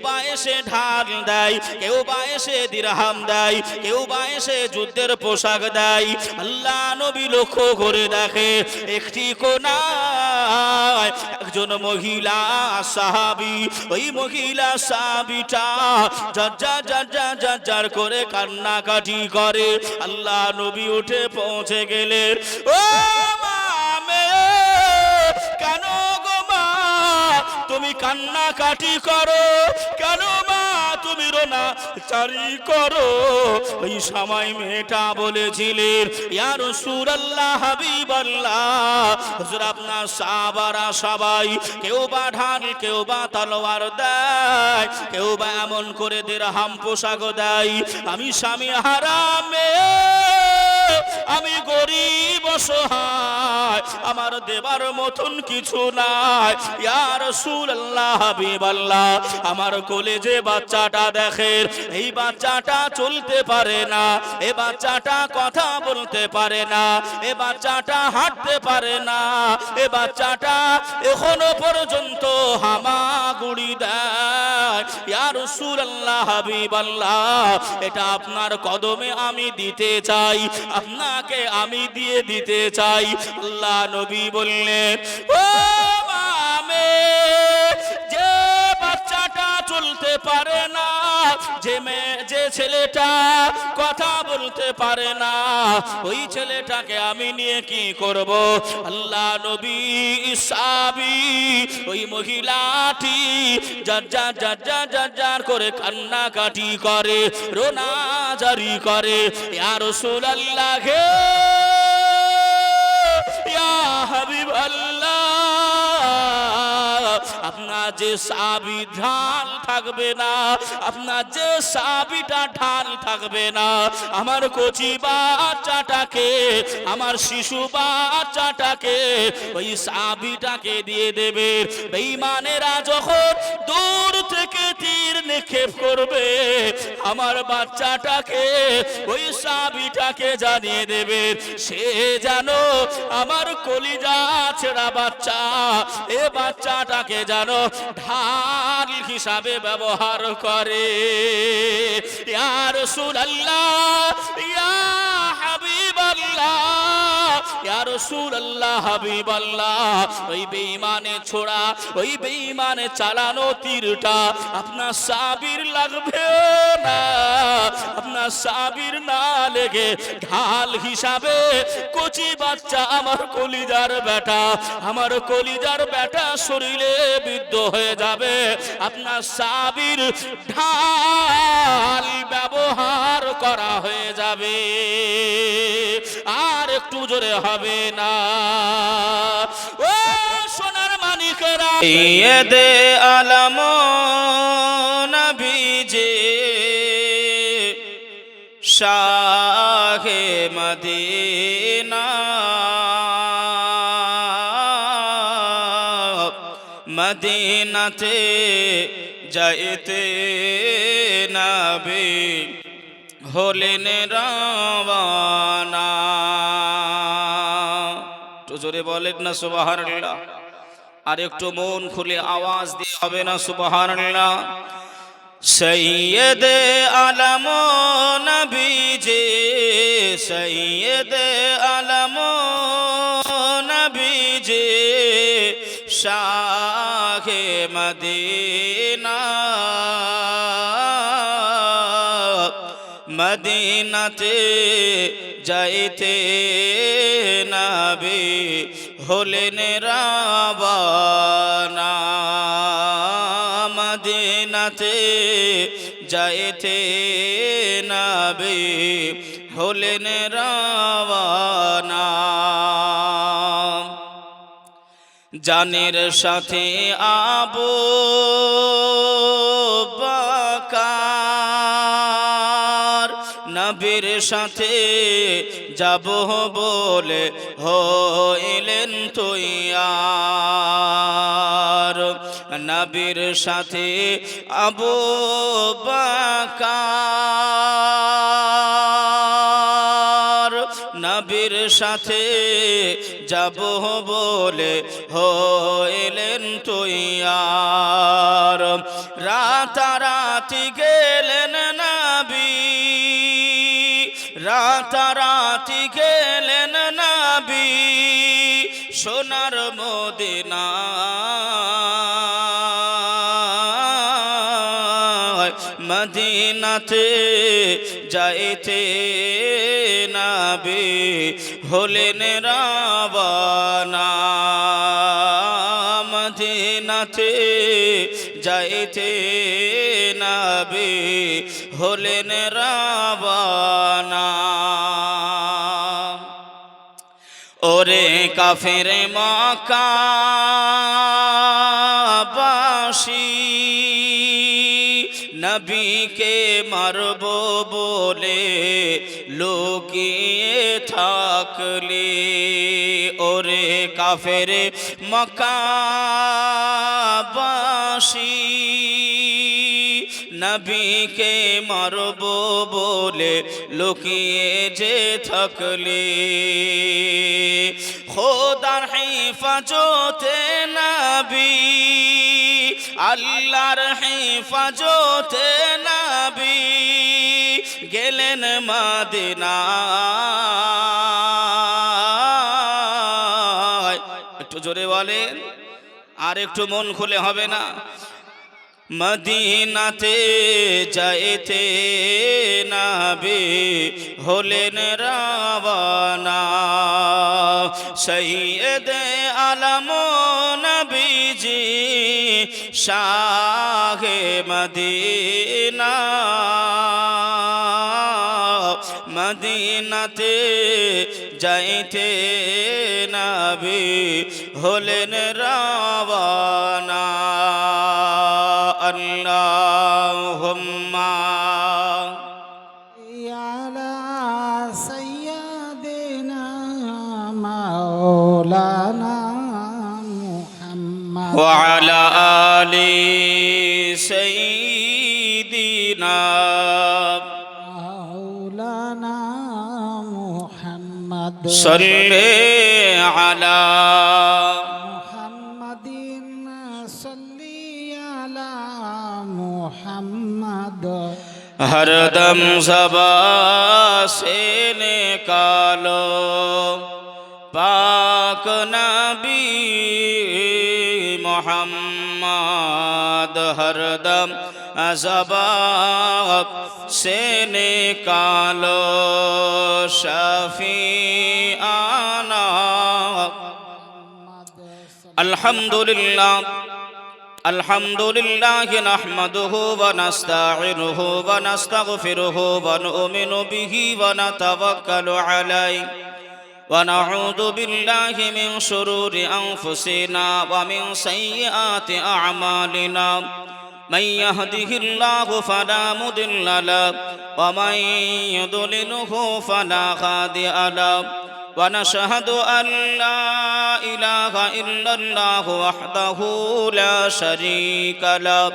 বা এসে ঢাল দেয়, কেউ বা এসে দিরহাম দেয়, কেউ বা এসে যুদ্ধের পোশাক দেয়। আল্লাহ নবী লক্ষ্য করে দেখে একটি কোনায় একজন মহিলা সাহাবী, ওই মহিলা সাহাবীটা যার করে কান্নাকাটি করে। আল্লাহ নবী উঠে পৌঁছে গেলেন, ও মা, কেন গো মা তুমি কান্নাকাটি করো, কেন মা তুমি রোনা চারি করো? ওই সময় মেয়েটা বলেছিলেন, ইয়া রাসূলুল্লাহ হাবিবাল্লাহ, হুজুর আপনার সাহাবারা সবাই কেউ বা ঢাল, কেউ বা তলোয়ার দেয়, কেউ বা এমন করে দিরহাম পোশাক দেয়। আমি স্বামী হারামে, আমি গরিব অসহায়, আমার দেবার মতন কিছু নাই। ইয়া রাসূলুল্লাহ হাবিবাল্লাহ, আমার কোলে যে বাচ্চাটা দেখেন, এই বাচ্চাটা চলতে পারে না, এই বাচ্চাটা কথা বলতে পারে না, এই বাচ্চাটা হাঁটতে পারে না, এই বাচ্চাটা এখনো পর্যন্ত হামাগুড়ি দেয়। ইয়া রাসূলুল্লাহ হাবিবাল্লাহ, এটা আপনার কদমে আমি দিতে চাই, আপনাকে আমি দিয়ে দিতে চাই। আল্লাহ নবী বললেন, ও মামে, যে বাচ্চাটা চলতে পারে না, যে ছেলেটা কথা বলতে পারে না, ওই ছেলেটাকে আমি নিয়ে কি করব? আল্লাহ নবী সাহাবী ওই মহিলাটি যার করে কান্নাকাটি করে, রোনা জারি করে। ইয়া রাসূলুল্লাহ হে, ইয়া হাবিবাল্লাহ, আপনার যে সাহাবী ঢাল থাকবে না, আপনার যে সাহাবীটা ঢাল থাকবে না, আমার কচি বাচ্চাটাকে, আমার শিশু বাচ্চাটাকে ওই সাহাবীটাকে দিয়ে দেবে। বেঈমানেরা যখন দূর থেকে তীর নিক্ষেপ করবে, আমার বাচ্চাটাকে ওই সাহাবীটাকে জানিয়ে দেবে, সে জানো আমার কলিজা ছেঁড়া বাচ্চা, এ বাচ্চাটাকে জানো ঢাল হিসাবে ব্যবহার করে। ইয়া রাসূলুল্লাহ, ইয়া হাবিবাল্লাহ, ইয়া রাসূলুল্লাহ হাবিবাল্লাহ, ওই বেঈমানে ছোড়া, ওই বেঈমানে চালানো তীরটা আপনার সাহাবীর লাগবে না, আপনার সাহাবীর না লেগে ঢাল হিসাবে কচি বাচ্চা আমার কলিজার বেটা, আমার কলিজার বেটা শরীরে বিদ্ধ হয়ে যাবে। আপনার সাহাবীর ঢাল ব্যবহার করা হয়ে যাবে, আর একটু জোরে হবে না? ও সোনার মানিকেরা, ইয়েদে আলম নবীজি শাহে মদিনা, মদিনাতে যাইতে নবী হলেন রওয়ানা। তো জোরে বলেন না সুবহানাল্লাহ, আর একটু মন খুলে আওয়াজ দিয়ে হবে না সুবহানাল্লাহ? সৈয়দ আলম নবীজি, সৈয়দ আলম নবীজি শাহে মদিনা, মদিনাতে যাইতে নবী হলেন রওয়ানা, মদিনাতে যাইতে নবী হলেন রওয়ানা। জানের সাথে আবু বকর, নবীর সাথে যাব বলে হইলেন তৈয়ার, নবীর সাথে আবু বকর, নবীর সাথে যাব বলে হইলেন তৈয়ার। রাতারাতি গেলেন নবী, রাতারাতি গেলেন নবী সোনার মদিনা, মদিনাতে যাইতে নবী হলেন রাবানা, মদিনাতে যাইতে নবী হলেন রাবানা। ওরে কাফের মক্কাবাসী নবীকে মারব বলে লুকিয়ে থাকলে, ওরে কাফের মক্কাবাসী নবীকে মারব বলে লুকিয়ে যে থাকলে, খোদার হিফাজতে নবী, আল্লাহর হিফাজতে নবী গেলেন মদিনায়। একটু জোরে বলেন, আর একটু মন খুলে হবে না? মদিনাতে যাইতে নবী হলেন রাবানা, সৈয়দে আলম নবীজি শাহে মদিনা, মদিনাতে যাইতে নবী হলেন রাবানা। আল্লাহুম্মা আলা সাইয়্যিদিনা মাওলানা মুহাম্মদ ওয়া আলা আলি সাইয়্যিদিনা মাওলানা মুহাম্মদ সাল্লি আলা মুহাম্মাদিন সাল্লি আলা মুহাম্মদ। हरदम ज़बा से निकालो पाक नबी मोहम्मद, हरदम ज़बा से निकालो शफीआना। अल्हम्दुलिल्लाह अल्हम्दुलिल्लाहि नहमदुहु व नस्तईनुहु व नस्तगफिरुहु व नु'मिनु बिहि व नतवक्कलु अलैहि व नऊज़ु बिल्लाहि मिन शुरूरि अनफुसिना व मिन सय्यिआति अअमालिना। मन यहदिहिल्लाहु फला मुदिल्ल लहु व मन युद्लिलहु फला हादिय लहु। ونشهد أن لا إله إلا الله وحده لا شريك له،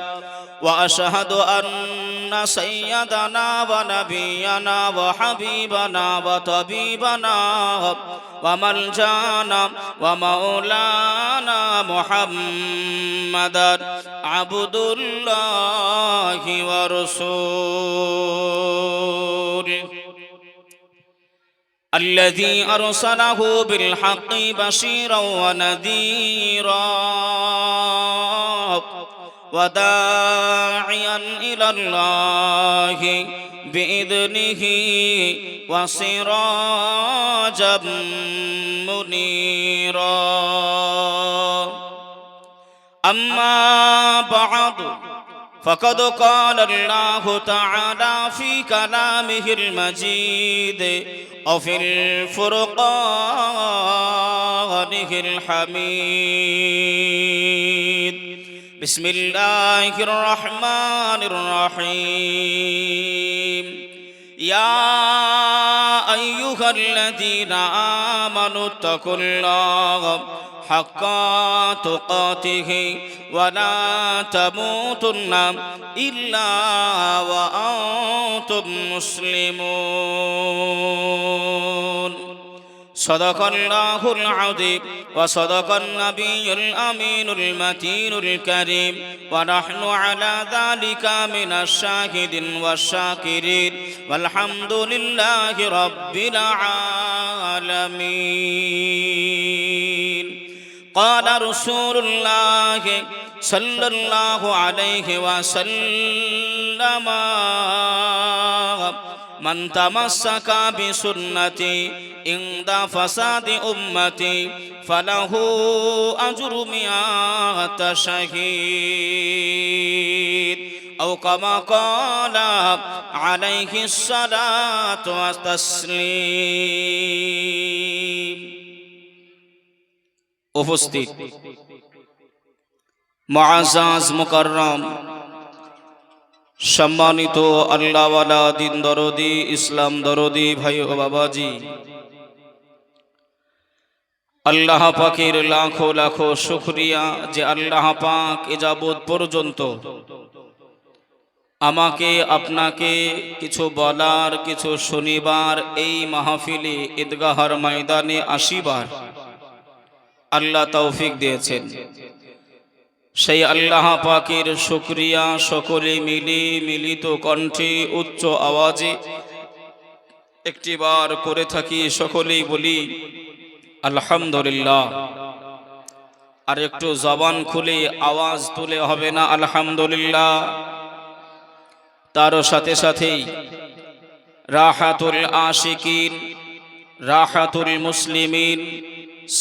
وأشهد أن سيدنا ونبينا وحبيبنا وطبيبنا وملجانا ومولانا محمدا عبد الله ورسوله الذي أرسله بالحق بشيرا ونذيرا وداعيا إلى الله بإذنه وسراجا منيرا. أما بعد فقد قال الله تعالى في كلامه المجيد وفي الفرقانه الحميد. بسم الله الرحمن الرحيم. يا أيها الذين آمنوا اتقوا الله حق تقاته ولا تموتن إلا وأنتم مسلمون. صدق الله العظيم وصدق النبي الأمين المتين الكريم ونحن على ذلك من الشاهدين والشاكرين والحمد لله رب العالمين قال رسول الله صلى الله عليه وسلم من تمسك بسنتي عند فساد أمتي فله أجر 100 شهيد أو كما قال عليه الصلاة والتسليم উপস্থিত মুআজ্জাজ মুকাররম সম্মানিত আল্লাহওয়ালা দিন দরদি ইসলাম দরদি ভাই ও বাবাজি, আল্লাহ পাকের লাখো লাখো শুকরিয়া যে আল্লাহ পাক এ যাবৎ পর্যন্ত আমাকে আপনাকে কিছু বলার, কিছু শনিবার এই মাহফিলে ঈদগাহর ময়দানে আসিবার আল্লাহ তৌফিক দিয়েছেন। সেই আল্লাহ পাকের শুকরিয়া সকলে মিলে মিলিত কণ্ঠে উচ্চ আওয়াজে একটিবার করে থাকি, সকলেই বলি আলহামদুলিল্লাহ। আর একটু জবান খুলে আওয়াজ তুলে হবে না আলহামদুলিল্লাহ? তার সাথে সাথেই রাহাতুল আশিকিন, রাহাতুল মুসলিমিন,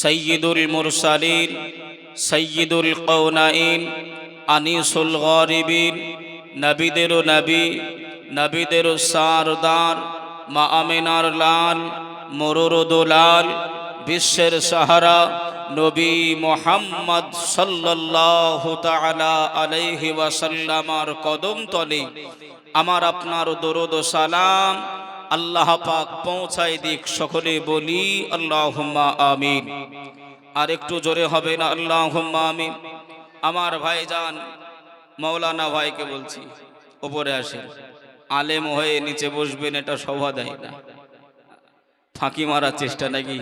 সৈয়দুল মুরসালিন, সৈয়দুল কওনাইন, আনিসুল গরিবিন, নবীদেরও নবী, নবীদেরও সারদার, মা আমিনার লাল, মরুরুদুলাল, বিশ্বের সাহারা নবী মুহাম্মদ সাল্লাল্লাহু তাআলা আলাইহি ওয়াসাল্লামার কদম তলে আমার আপনার দরুদ ও সালাম আল্লাহ পাক পৌঁছায় দিক, সকলে বলি আল্লাহুম্মা আমিন। আর একটু জোরে হবে না আল্লাহুম্মা আমিন? আমার ভাইজান মাওলানা ভাইকে বলছি উপরে আসেন, আলেম হয়ে নিচে বসবেন, এটা শোভা দেয় না। ফাঁকি মারার চেষ্টা নাকি?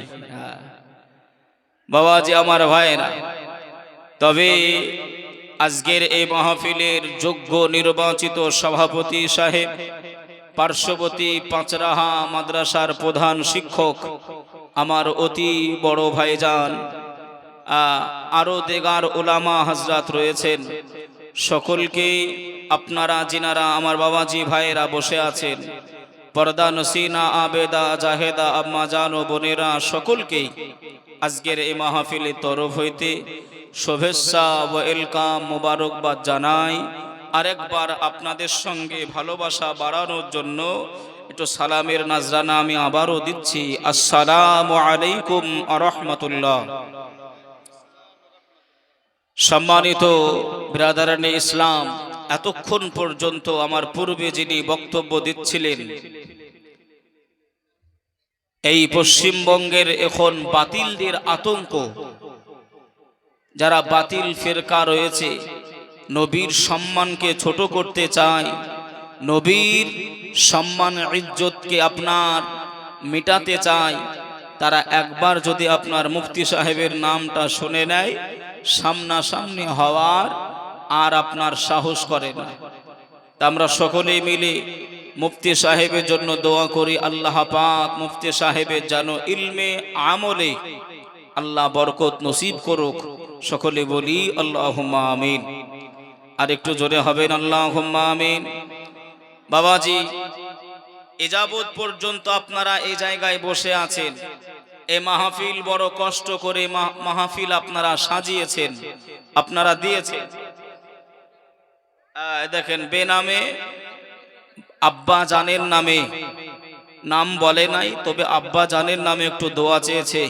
বাবাজি আমার ভাইরা, তবে আজকের এই মাহফিলের যোগ্য নির্বাচিত সভাপতি সাহেব, পার্শ্ববর্তী পাঁচরাহা মাদ্রাসার প্রধান শিক্ষক, আমার অতি বড় ভাইজান, আরো দেগার উলামা হযরত রয়েছেন, সকলকে আপনারা যিনারা আমার বাবাজি ভাইয়েরা বসে আছেন, পর্দা নসিনা আবেদা জাহেদা আম্মা জান ও বোনেরা, সকলকেই আজকের এই মাহফিলের তরফ হইতে শুভেচ্ছা ও ওয়েলকাম মোবারকবাদ জানাই। আরেকবার আপনাদের সঙ্গে ভালোবাসা বাড়ানোর জন্য একটু সালামের নাজরানা আমি আবারও দিচ্ছি, আসসালামু আলাইকুম ওয়া রাহমাতুল্লাহ। সম্মানিত ব্রাদারানে ইসলাম, এতক্ষণ পর্যন্ত আমার পূর্বে যিনি বক্তব্য দিচ্ছিলেন, এই পশ্চিমবঙ্গের এখন বাতিলদের আতঙ্ক, যারা বাতিল ফিরকা রয়েছে, নবীর সম্মানকে ছোট করতে চায়, নবীর সম্মান ইজ্জতকে আপনার মিটাতে চায়, তারা একবার যদি আপনার মুফতি সাহেবের নামটা শুনে নেয়, সামনাসামনি হওয়ার আর আপনার সাহস করে না। তা আমরা সকলে মিলে মুফতি সাহেবের জন্য দোয়া করি, আল্লাহ পাক মুফতি সাহেবের যেন ইলমে আমলে আল্লাহ বরকত নসিব করুক, সকলে বলি আল্লাহুম্মা আমিন। আর একটু জোরে হবেন আল্লাহুম্মা আমিন। বাবাজি, এযাবৎ পর্যন্ত আপনারা এই জায়গায় বসে আছেন, এই মাহফিল বড় কষ্ট করে মাহফিল আপনারা সাজিয়েছেন, আপনারা দিয়েছেন। দেখেন, বেনামে আব্বা জানের নামে, নাম বলে নাই, তবে আব্বা জানের নামে একটু দোয়া চেয়েছে,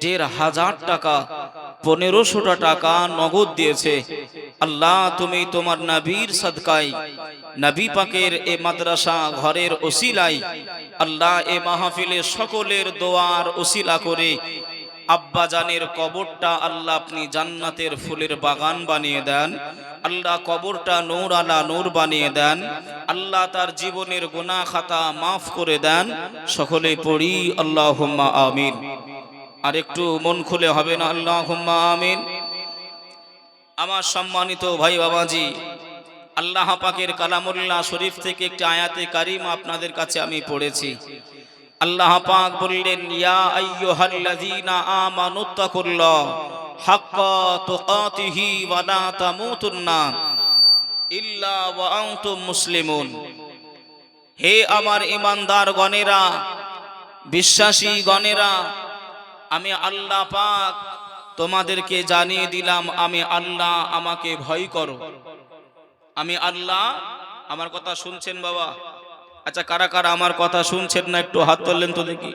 ১,৫০০ টাকা, ১৫০০ টাকা নগদ দিয়েছে। আল্লাহ, তুমি তোমার নবীর সাদকায়, নবী পাকের এ মাদ্রাসা ঘরের ওসিলায়, আল্লাহ এ মাহফিলে সকলের দোয়ার ওসিলা করে আব্বাজানের কবরটা আল্লাহ আপনি জান্নাতের ফুলের বাগান বানিয়ে দেন। আল্লাহ কবরটা নূর আলা নূর বানিয়ে দেন। আল্লাহ তার জীবনের গুনাহ খাতা মাফ করে দেন। সকলে পড়ি আল্লাহুম্মা আমিন। আর একটু মন খুলে হবে না আল্লাহুম্মা আমিন। আমার সম্মানিত ভাই বাবাজি, আল্লাহ পাকের কালামুল্লাহ শরীফ থেকে একটি আয়াতে কারিমা আপনাদের কাছে আমি পড়েছি। আল্লাহ পাক বললেন, ইয়া আইয়ুহাল্লাযীনা আমানুত্তাকুল্লাহ হাক্কা তুকাতিহি ওয়া লা তামুতুন্না ইল্লা ওয়া আনতুম মুসলিমুন। হে আমার ঈমানদার গণেরা, বিশ্বাসী গণেরা, আমি আল্লাহ পাক তোমাদেরকে জানিয়ে দিলাম, আমি আল্লাহ, আমাকে ভয় করো। আমি আল্লাহ। আমার কথা শুনছেন বাবা? আচ্ছা, কারা কারা আমার কথা শুনছেন না একটু হাত তুললেন তো দেখি।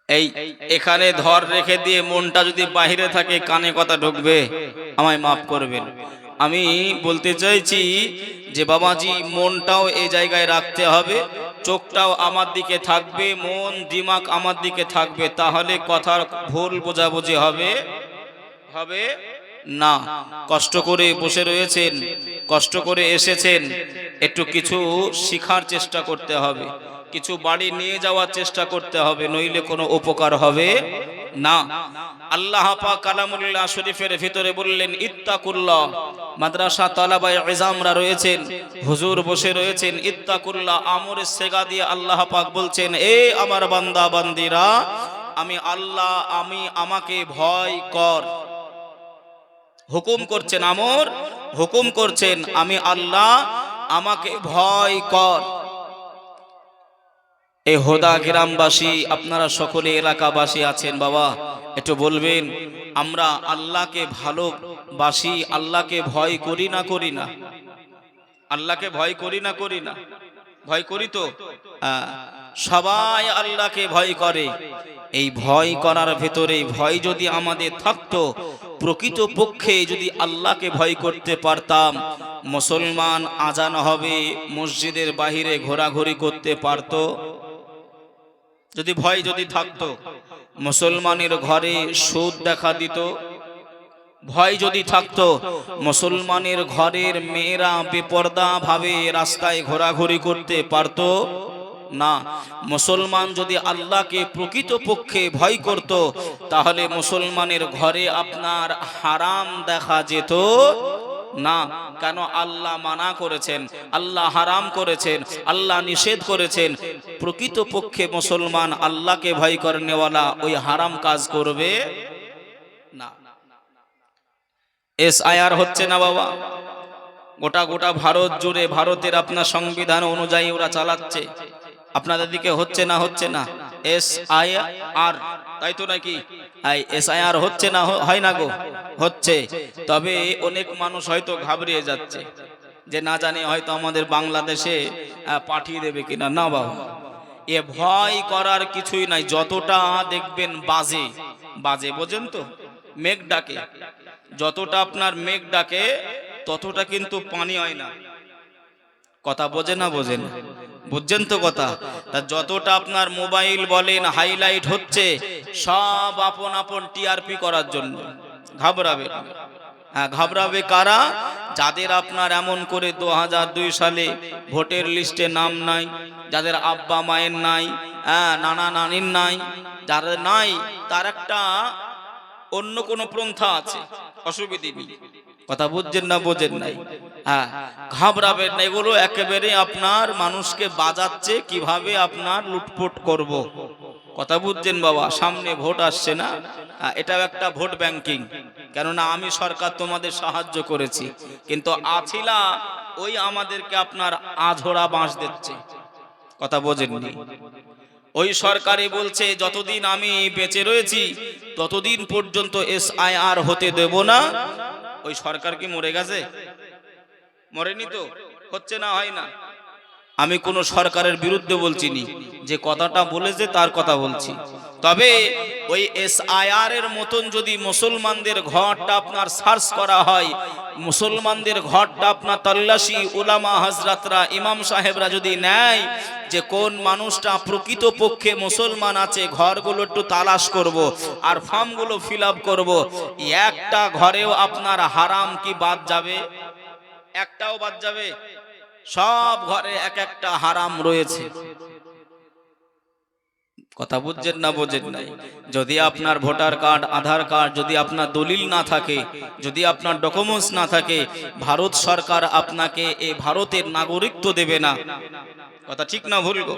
এই এখানে ধর রেখে দিয়ে মনটা যদি বাহিরে থাকে কানে কথা ঢুকবে, আমায় মাফ করবেন। আমি বলতে চাইছি যে বাবাজি, মনটাও এই জায়গায় রাখতে হবে, চোখটাও আমার দিকে থাকবে, মন দিমাগ আমার দিকে থাকবে, তাহলে কথার ভুল বোঝাবুঝি হবে না। কষ্ট করে বসে রয়েছেন, কষ্ট করে এসেছেন, একটু কিছু শিখার চেষ্টা করতে হবে, কিছু বাড়ি নিয়ে যাওয়ার চেষ্টা করতে হবে, নইলে কোনো উপকার হবে না। আল্লাহ পাক কালামুল্লাহ শরীফের ভিতরে বললেন, ইত্তাকুল্লাহ। মাদ্রাসা তালাবায়ে ইজামরা রয়েছেন, হুজুর বসে রয়েছেন, ইত্তাকুল্লাহ আমরের সেগা দিয়ে আল্লাহ পাক বলছেন, এ আমার বান্দা বান্দিরা, আমি আল্লাহ, আমাকে ভয় কর। হুকুম করছেন, আমর হুকুম করছেন, আমি আল্লাহ, আমাকে ভয় কর। এই হোদা গ্রামবাসী, আপনারা সকলে এলাকাবাসী আছেন বাবা, একটু বলবেন, আমরা আল্লাহকে ভালোবাসি, আল্লাহকে ভয় করি না করি না? আল্লাহকে ভয় করি না করি না? ভয় করি তো। সবাই আল্লাহকে ভয় করে। এই ভয় করার ভেতরে, ভয় যদি আমাদের থাকতো, প্রকৃত পক্ষে যদি আল্লাহকে ভয় করতে পারতাম, মুসলমান আজান হবে মসজিদের বাহিরে ঘোরাঘুরি করতে পারত? যদি ভয় যদি থাকতো, মুসলমানের ঘরে সুদ দেখা দিত? ভয় যদি থাকতো, মুসলমানের ঘরের মেয়েরা বেপরদা ভাবে রাস্তায় ঘোরাঘুরি করতে পারত না। মুসলমান যদি আল্লাহকে প্রকৃত পক্ষে ভয় করত, তাহলে মুসলমানের ঘরে আপনার হারাম দেখা যেত না। কেন? আল্লাহ মানা করেছেন, আল্লাহ হারাম করেছেন, আল্লাহ নিষেধ করেছেন। প্রকৃত পক্ষে মুসলমান আল্লাহকে ভয় করেনেওয়ালা ওই হারাম কাজ করবে না। এসআইআর হচ্ছে না বাবা, গোটা গোটা ভারত জুড়ে, ভারতের আপনার সংবিধান অনুযায়ী ওরা চালাচ্ছে। আপনাদের দিকে হচ্ছে না? হচ্ছে না এসআইআর, তাই তো নাকি? এসআইআর হচ্ছে না? হয় না গো? হচ্ছে। তবে অনেক মানুষ হয়তো ঘাবড়িয়ে যাচ্ছে যে না জানি হয়তো আমাদের বাংলাদেশে পাঠিয়ে দেবে কিনা। না বাবা, এ ভয় করার কিছুই নাই। যতটা দেখবেন বাজে বাজে, বোঝেন তো, মেঘ ডাকে, যতটা আপনার মেঘ ডাকে ততটা কিন্তু পানি হয় না। কথা বোঝে না? বোঝেন? বুঝছেন তো কথা? তা যতটা আপনার মোবাইল বলেন হাইলাইট হচ্ছে, সব আপন আপন টিআরপি করার জন্য। ঘাবড়াবে। হ্যাঁ, ঘাবড়াবে কারা? যাদের আপনার এমন করে 2002 সালে ভোটের লিস্টে নাম নাই, যাদের আব্বা মায়ের নাই, নানা নানির নাই, যাদের নাই, তার একটা অন্য কোনো পন্থা আছে, অসুবিধে নেই। কথা বুঝছেন না? বোঝেন নাই? হ্যাঁ, ঘাবড়াবেন না। এগুলো একেবারে আপনার মানুষকে বাজাচ্ছে কিভাবে আপনার লুটপুট করব। কথা বুঝছেন বাবা? সামনে ভোট আসছে না, এটাও একটা ভোট ব্যাংকিং। কেননা আমি সরকার তোমাদের সাহায্য করেছি, কিন্তু আছিলা ওই আমাদেরকে আপনার আঝোড়া বাঁশ দিচ্ছে। কথা বোঝেননি? ওই সরকারই বলছে যতদিন আমি বেঁচে রয়েছি ততদিন পর্যন্ত এসআইআর হতে দেব না। ওই সরকার কি মরে গেছে? মরেনি তো? হচ্ছে না? হয় না? আমি কোনো সরকারের বিরুদ্ধে বলছি নি, যে কথাটা বলেছে তার কথা বলছি। তবে ওই SIR এর মতন যদি মুসলমানদের ঘরটা আপনার সার্চ করা হয়, মুসলমানদের ঘরটা আপনার তল্লাশি উলামা হযরতরা ইমাম সাহেবরা যদি নেয় যে কোন মানুষটা প্রকৃত পক্ষে মুসলমান আছে, ঘরগুলো একটু তালাশ করব আর ফর্মগুলো ফিল আপ করবো, একটা ঘরেও আপনার হারাম কি বাদ যাবে? একটাও বাদ যাবে? সব ঘরে এক একটা হারাম রয়েছে। কথা বুঝছেন না বোঝেন নাই? যদি আপনার ভোটার কার্ড, আধার কার্ড, যদি আপনার দলিল না থাকে, যদি আপনার ডকুমেন্টস না থাকে, ভারত সরকার আপনাকে এই ভারতের নাগরিকত্ব দেবে না। কথা ঠিক না ভুল গো?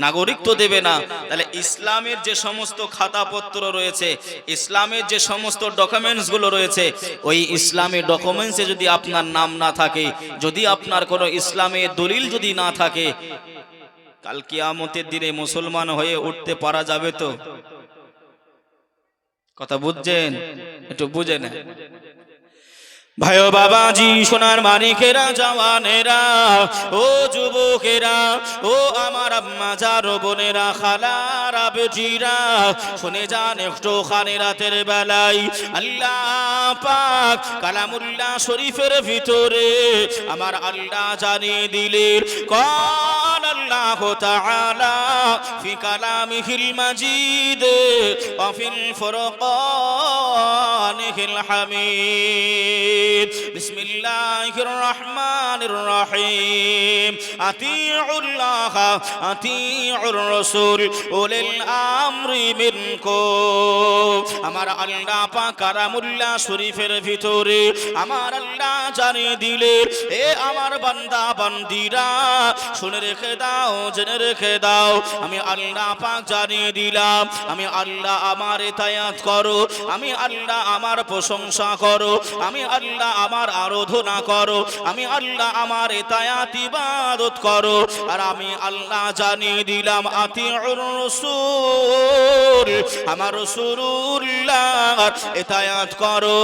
নাগরিকত্ব দেবে না। তাহলে ইসলামের যে সমস্ত খাতাপত্র রয়েছে, ইসলামের যে সমস্ত ডকুমেন্টস গুলো রয়েছে, ওই ইসলামের ডকুমেন্টসে যদি আপনার নাম না থাকে, যদি আপনার কোনো ইসলামের দলিল যদি না থাকে, কাল কিয়ামতের দিনে মুসলমান হয়ে উঠতে পারা যাবে তো? কথা বুঝছেন? একটু বুঝে না ভাই ও বাবাজি, সোনার মানিকেরা, জওয়ানেরা, ও যুবকেরা, ও আমার আম্মা যারো বোনেরা, খালারা, বেটিরা, শুনে যান একটু খানি রাতের বেলায় আল্লাহ পাক কালামুল্লাহ শরীফের ভিতরে আমার আল্লাহ জানিয়ে দিলেন, قال الله تعالى في كلامه المجيد وفي الفرقان الحميد بسم الله الرحمن الرحيم أطيعوا الله أطيعوا الرسول أولي الأمر منكم আমার আল্লাহ পাক কালামুল্লাহ শরীফের ভিতরে আমার আল্লাহ জানিয়ে দিলেন, এ আমার বান্দা বান্দিরা শুনে রেখে দাও, জেনে রেখে দাও, আমি আল্লাহ পাক জানিয়ে দিলাম, আমি আল্লাহ আমার ইতায়াত করো, আমি আল্লাহ আমার প্রশংসা করো, আমি আল্লাহ আমার আরাধনা করো, আমি আল্লাহ আমার ইতায়াত ইবাদত করো, আর আমি আল্লাহ জানিয়ে দিলাম আতিউর রাসূল, আমার রাসূলুল্লাহর ইতায়াত করো,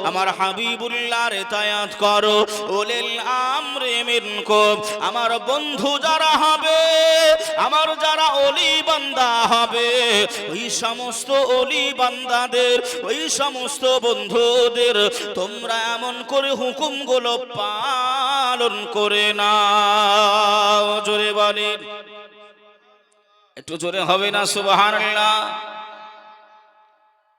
আমার হাবিবুল্লাহর ইতায়াত করো, উলিল আমরি মিনকুম, আমার বন্ধু যারা হবে, আমার যারা ওলি বান্দা হবে, ওই সমস্ত ওলি বান্দাদের, ওই সমস্ত বন্ধুদের তোমরা এমন করে হুকুমগুলো পালন করে নাও। জোরে বলেন, একটু জোরে হবে না সুবহানাল্লাহ?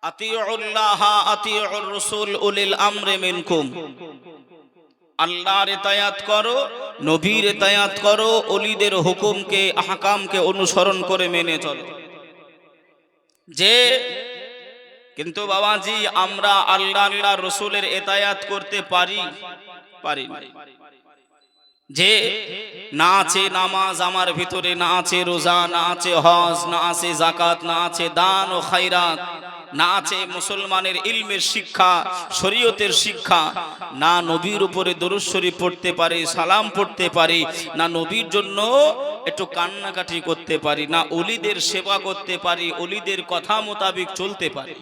আতিউল্লাহ আতিউর রাসূল উলিল আমরি মিনকুম, আল্লাহর ইতায়াত করো, নবীর ইতায়াত করো, ওলিদের হুকুমকে আহকামকে অনুসরণ করে মেনে চলো। যে কিন্তু বাবাজি আমরা আল্লাহ আল্লাহ রাসূলের ইতায়াত করতে পারি না। যে না আছে নামাজ আমার ভিতরে, না আছে রোজা, না আছে হজ, না আছে যাকাত, না আছে দান ও খায়রাত, না আছে মুসলমানের ইলমের শিক্ষা, শরীয়তের শিক্ষা, না নবীর উপরে দরুদ শরীফ পড়তে পারি, সালাম পড়তে পারি, না নবীর জন্য একটু কান্নাকাটি করতে পারি, না ওলিদের সেবা করতে পারি, ওলিদের কথা মোতাবেক চলতে পারি,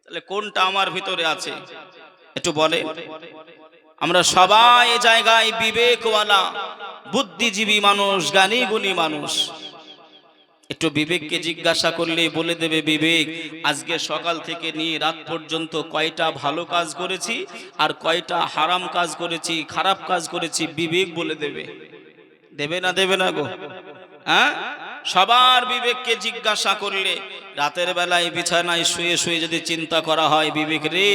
তাহলে কোনটা আমার ভিতরে আছে একটু বলে? আমরা সবাই জায়গায় বিবেকওয়ালা, বুদ্ধিজীবী মানুষ, জ্ঞানী গুণী মানুষ। একটু বিবেককে জিজ্ঞাসা করলে বলে দেবে, বিবেক আজকে সকাল থেকে নিয়ে রাত পর্যন্ত কয়টা ভালো কাজ করেছি আর কয়টা হারাম কাজ করেছি, খারাপ কাজ করেছি, বিবেক বলে দেবে। দেবে না? দেবে না গো? হ্যাঁ, সবার বিবেককে জিজ্ঞাসা করলে রাতের বেলায় বিছানায় শুয়ে শুয়ে যদি চিন্তা করা হয়, বিবেক রে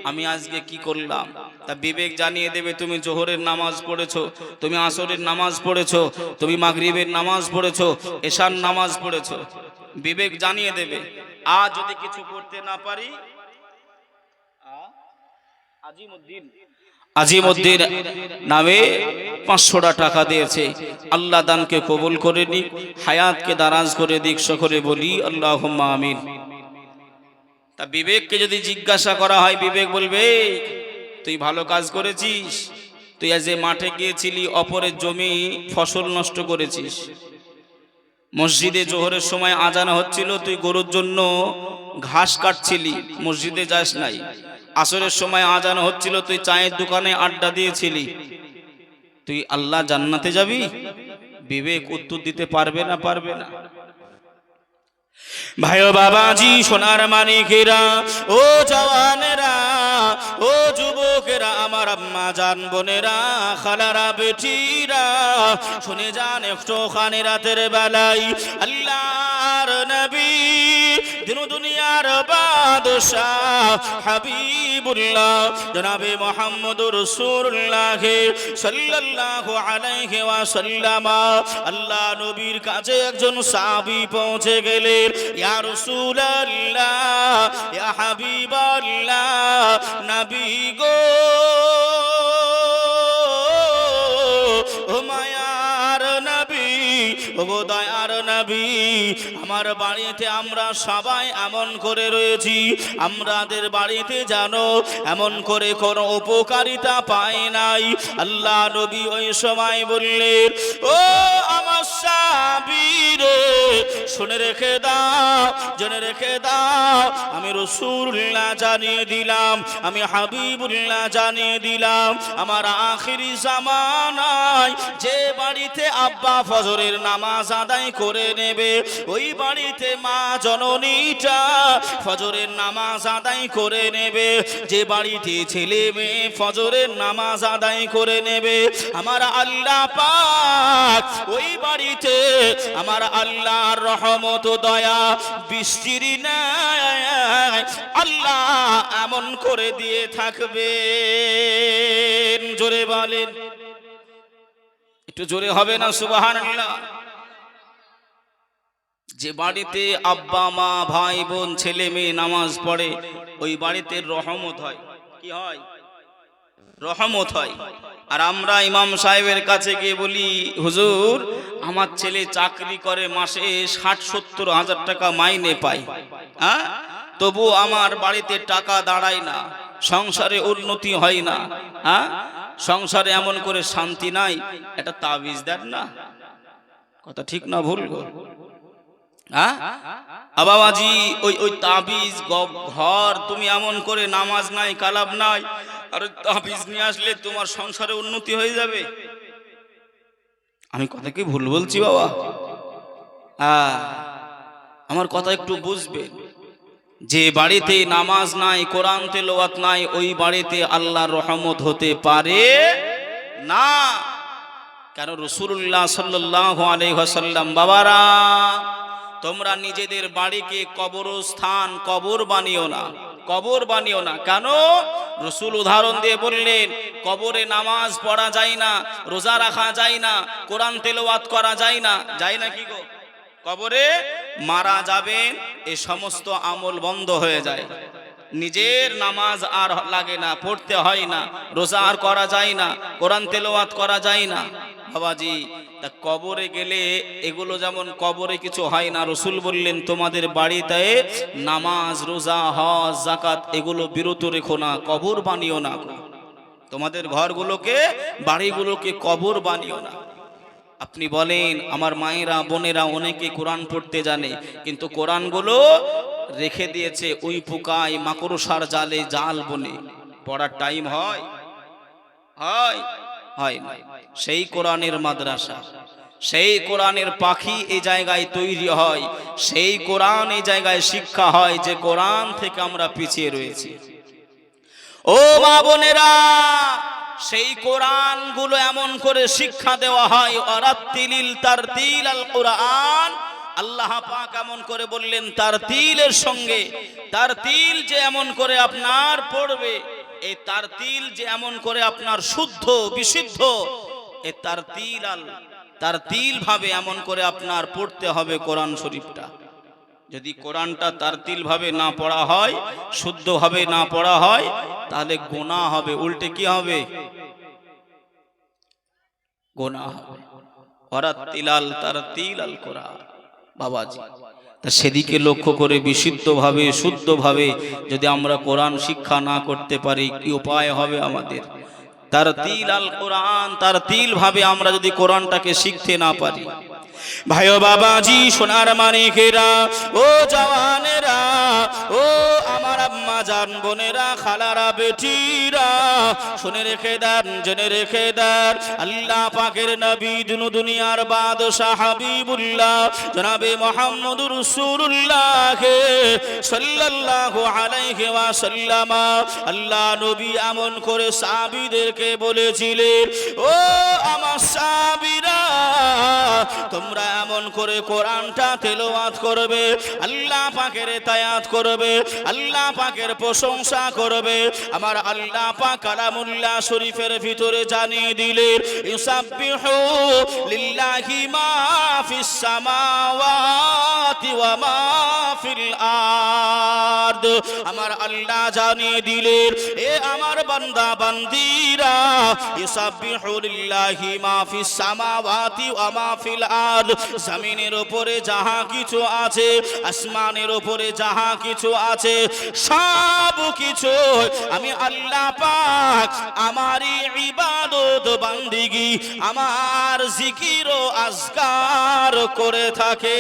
আমি আজকে কি করলাম, তা বিবেক জানিয়ে দেবে তুমি জোহরের নামাজ পড়েছো, তুমি আসরের নামাজ পড়েছো, তুমি মাগরিবের নামাজ পড়েছো, এশার নামাজ পড়েছো, বিবেক জানিয়ে দেবে। আজ যদি কিছু করতে না পারি, আজিমউদ্দিন নামে 500 টাকা দিয়েছে, আল্লাহ দানকে কবুল করে নিক, হায়াতকে দারাজ করে দিক, সকলে বলি আল্লাহুম্মা আমিন। তা বিবেককে যদি জিজ্ঞাসা করা হয়, বিবেক বলবে তুই ভালো কাজ করেছিস, তুই আজ যে মাঠে গিয়েছিলি অপরের জমি ফসল নষ্ট করেছিস, মসজিদে জোহরের সময় আজান হচ্ছিল, তুই গরুর জন্য ঘাস কাটছিলি, মসজিদে যাস নাই, আসরের সময় আজান হচ্ছিল, তুই চায়ের দোকানে আড্ডা দিয়েছিলি, তুই আল্লাহ জান্নাতে যাবি? বিবেক উত্তর দিতে পারবে না পারবে না? ভাই ও বাবাজি, সোনার মানিকেরা, ও জওয়ানেরা, ও যুবকেরা, আমার আম্মা জান বোনেরা, খালারা, বেটিরা, শুনে যান একটু খানি রাতের বেলায় আল্লাহর নবী, দিন দুনিয়ার বাদশাহ হাবিবুল্লাহ জনাবে মুহাম্মদুর রাসূলুল্লাহ সাল্লাল্লাহু আলাইহি ওয়াসাল্লাম, আল্লাহ নবীর কাছে একজন সাহাবী পৌঁছে গেলেন। ইয়া রাসূলুল্লাহ, ইয়া হাবিবাল্লাহ, নবী গো, ও মায়ার নবী, ও দয়ার নবী, আমার বাড়িতে আমরা সবাই এমন করে রয়েছি, আমাদের বাড়িতে জানো এমন করে কোনো উপকারিতা পাই নাই। আল্লাহ নবী ওই সময় বললেন, ও আমার সাহাবী রে, শুনে রেখে দাও, জেনে রেখে দাও, আমি রাসূলুল্লাহ জানিয়ে দিলাম, আমি হাবিবুল্লাহ জানিয়ে দিলাম, আমার আখিরি জামানায় যে বাড়িতে আব্বা ফজরের নামাজ আদায় করে নেবে, ওই বাড়িতে মা জননীটা ফজরের নামাজ আদায় করে নেবে, যে বাড়িতে ছেলে মেয়ে ফজরের নামাজ আদায় করে নেবে, আমার আল্লাহ পাক ওই বাড়িতে আমার আল্লাহর রহমত দয়া বৃষ্টির নাই আল্লাহ এমন করে দিয়ে থাকবে। জোরে বলেন, একটু জোরে হবে না সুবহানাল্লাহ? যে বাড়িতে আব্বা মা ভাই বোন ছেলে মেয়ে নামাজ পড়ে, ওই বাড়িতে রহমত হয়। কি হয়? রহমত হয়। আর আমরা ইমাম সাহেবের কাছে গিয়ে বলি, হুজুর আমার ছেলে চাকরি করে, মাসে 60-70 হাজার টাকা মাইনে পায়, হ্যাঁ, তবু আমার বাড়িতে টাকা দাঁড়ায় না, সংসারে উন্নতি হয় না, হ্যাঁ, সংসারে এমন করে শান্তি নাই, এটা তাবিজ দেন না? কথা ঠিক না ভুল গো? হ্যাঁ বাবাজি, ওই তাবিজ ঘর তুমি এমন করে নামাজ নাই কালাম নাই, আর তাবিজ নিয়ে আসলে তোমার সংসারে উন্নতি হয়ে যাবে? আমি কথা কি ভুল বলছি বাবা? আমার কথা একটু বুঝবে। যে বাড়িতে নামাজ নাই, কোরআন তেলাওয়াত নাই, ওই বাড়িতে আল্লাহর রহমত হতে পারে না। কেন? রাসূলুল্লাহ সাল্লাল্লাহু আলাইহি ওয়াসাল্লাম, বাবারা তোমরা নিজেদের বাড়িকে কবরস্থান, কবর বানিও না, কবর বানিও না। কেন? রাসূল উদাহরণ দিয়ে বললেন, কবরে নামাজ পড়া যায় না, রোজা রাখা যায় না, কোরআন তেলাওয়াত করা যায় না। যায় না কি গো? কবরে মারা যাবেন, এই সমস্ত আমল বন্ধ হয়ে যায়, নিজের নামাজ আর লাগে না, পড়তে হয় না, রোজা আর করা যায় না, কোরআন তেলাওয়াত করা যায় না। বাবাজি, তা কবরে গেলে এগুলো যেমন কবরে কিছু হয় না, রাসূল বললেন তোমাদের বাড়িতে নামাজ, রোজা, হজ, যাকাত এগুলো বিরত রেখো না, কবর বানিও না। তোমাদের ঘরগুলোকে, বাড়িগুলোকে কবর বানিও না। আপনি বলেন, আমার মায়েরা বোনেরা অনেকে কোরআন পড়তে জানে, কিন্তু কোরআনগুলো রেখে দিয়েছে ওই পোকায় মাকড়সার জালে, জাল বনে। পড়ার টাইম হয়? হয়? হয় না। সেই কোরআনের মাদ্রাসা, সেই কোরআনের পাখি এই জায়গায় তৈরি হয়, সেই কোরআন এই জায়গায় শিক্ষা হয়, যে কোরআন থেকে আমরা পিছিয়ে রয়েছি। ও মা বোনেরা, সেই কোরআন গুলো এমন করে শিক্ষা দেওয়া হয়, ওয়ারাত্তিলিল তারতিলাল কোরআন। আল্লাহ পাক এমন করে বললেন তারতিলের সঙ্গে, তারতিল যে এমন করে আপনার পড়বে, এই তারতিল যে এমন করে আপনার শুদ্ধ বিশুদ্ধ, এই তারতিল ভাবে এমন করে আপনার পড়তে হবে কোরআন শরীফটা। যদি কোরআনটা তারতিল ভাবে না পড়া হয়, শুদ্ধ ভাবে না পড়া হয়, তাহলে গুনাহ হবে। উল্টে কি হবে? গুনাহ হবে। ওয়ারাত্তিলাল তারতিলাল কোরআন। বাবাজি, তা সেদিকে লক্ষ্য করে বিশুদ্ধভাবে, শুদ্ধভাবে যদি আমরা কোরআন শিক্ষা না করতে পারি, কি উপায় হবে আমাদের? তারতিলাল কোরআন, তারতিল ভাবে আমরা যদি কোরআনটাকে শিখতে না পারি, ভাই ও বাবাজি, সোনার মানিকেরা, ও জওয়ানেরা, ও আমার আম্মা জান, বোনেরা, খালারা, বেটিরা, শুনে রেখে দেন, জেনে রেখে দেন, আল্লাহ পাকের নবী দুনিয়ার বাদশাহ হাবিবুল্লাহ জনাবে মুহাম্মদুর রাসূলুল্লাহ সাল্লাল্লাহু আলাইহি ওয়াসাল্লাম, আল্লাহ নবী এমন করে সাহাবীদেরকে বলেছিলেন, ও আমার সাহাবীরা, তোমরা এমন করে কোরআনটা তেলাওয়াত করবে, আল্লাহ পাকের ইতায়াত করবে, আল্লাহ পাকের প্রশংসা করবে। আমার আল্লাহ পাক কালামুল্লাহ শরীফের ভিতরে জানিয়ে দিলেন, ইউসাব্বিহু লিল্লাহি মা ফিস সামাওয়াতি ওয়া মা ফিল আরদ। আমার আল্লাহ জানিয়ে দিলেন, এ আমার বান্দা বান্দিরা, ইউসাব্বিহু লিল্লাহি মা ফিস সামাওয়াতি ওয়া মা ফিল আরদ, জমিনের উপরে যাহা কিছু আছে, আসমানের উপরে যাহা কিছু আছে, সব কিছু আমি আল্লাহ পাক আমারই ইবাদত বান্দিগি, আমার জিকির ও আজকার করে থাকে।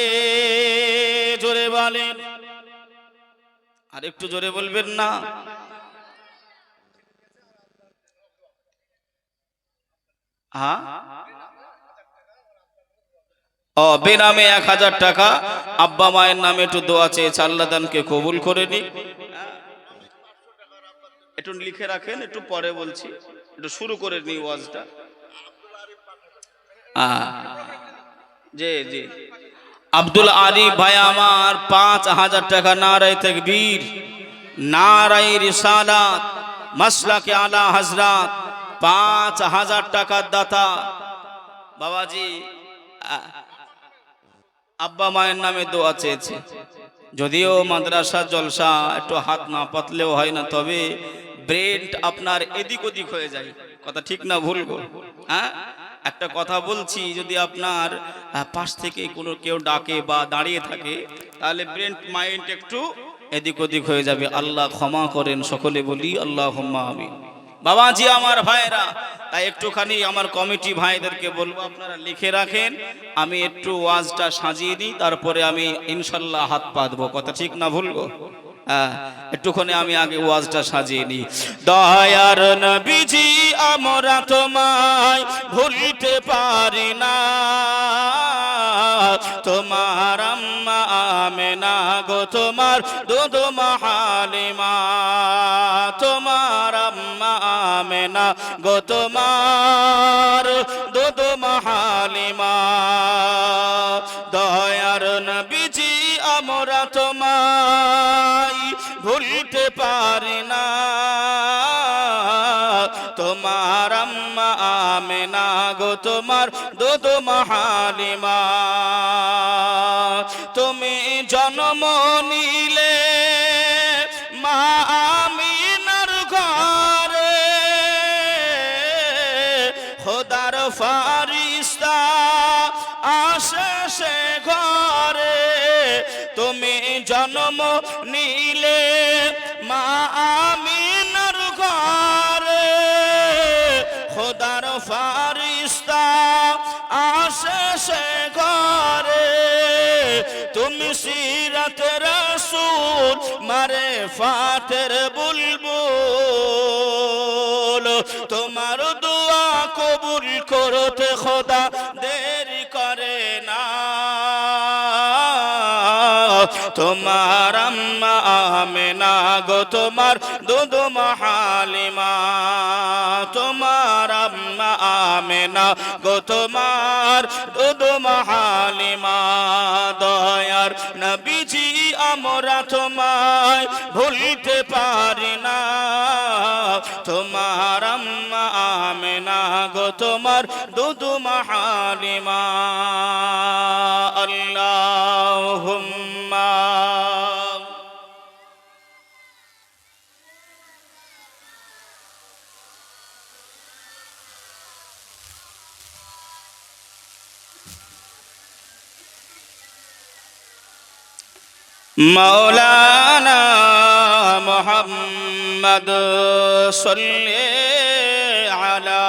জোরে বলেন, আর একটু জোরে বলবেন না? হ্যাঁ, ও বেনামে 1000 টাকা আব্বা মায়ের নামে একটু দোয়া চেয়েছে, আল্লাহ দানকে কবুল করে নি। একটু লিখে রাখেন, একটু পরে বলছি, একটু শুরু করে নি ওয়াজটা। জি জি, আব্দুল আলী ভাই আমার 5000 টাকা। নারায়ে তাকবীর, নারায়ে রিসালাত, মাসলাকে আলা হযরত, 5000 টাকার দাতা বাবাজি আব্বা মায়ের নামে দোয়া চেয়েছে। যদিও মাদ্রাসা জলসা একটু হাত না পাতলেও হয় না, তবে ব্রেন আপনার এদিক ওদিক হয়ে যায়। কথা ঠিক না ভুল গো? হ্যাঁ, একটা কথা বলছি, যদি আপনার পাশ থেকে কোনো কেউ ডাকে বা দাঁড়িয়ে থাকে, তাহলে ব্রেন মাইন্ড একটু এদিক ওদিক হয়ে যাবে। আল্লাহ ক্ষমা করেন, সকলে বলি আল্লাহুম্মা আমিন। বাবাজি আমার ভাইরা, তাই একটুখানি আমার কমিটি ভাইদেরকে বলবো, আপনারা লিখে রাখেন, আমি একটু ওয়াজটা সাজিয়ে নিই, তারপরে আমি ইনশাল্লাহ হাত পা দেবো। কথা ঠিক না ভুল গো? হ্যাঁ, একটুখানি আমি আগে ওয়াজটা সাজিয়ে নিই। দয়ার নবীজি, আমরা তোমায় ভুলতে পারি না, তোমার আম্মা আমেনা গো, তোমার দুধ হালিমা, তোমার আম্মা আমেনা গো, তোমার দুধ হালিমা। দয়ার নবীজি, আমরা তোমায় ভুলতে পারি না, তোমার আম্মা আমেনা গো, তোমার দুধ হালিমা। তুমি জন্ম নিলে মা আমিনার ঘরে, খোদার ফারিস্তা আসে সে ঘরে। তুমি জন্ম নিলে মা আমিনার ঘরে, খোদার ফারিস্তা আসে সে ঘরে। তুমি সিরাত রাসূল মারে ফাতের বুলবুল, তোমার দোয়া কবুল করতে খোদা দেরি করে না। তোমার আম্মা আমেনা গো, তোমার দুধ হালিমা, তোমার আম্মা আমেনা গো, তোমার দুধ হালিমা। দয়ার নবীজি, আমরা তোমায় ভুলতে পারি না, তোমার আম্মা আমেনা গো, তোমার দুধ হালিমা। আল্লাহুম্মা মাওলানা মুহাম্মদ সাল্লি আলা।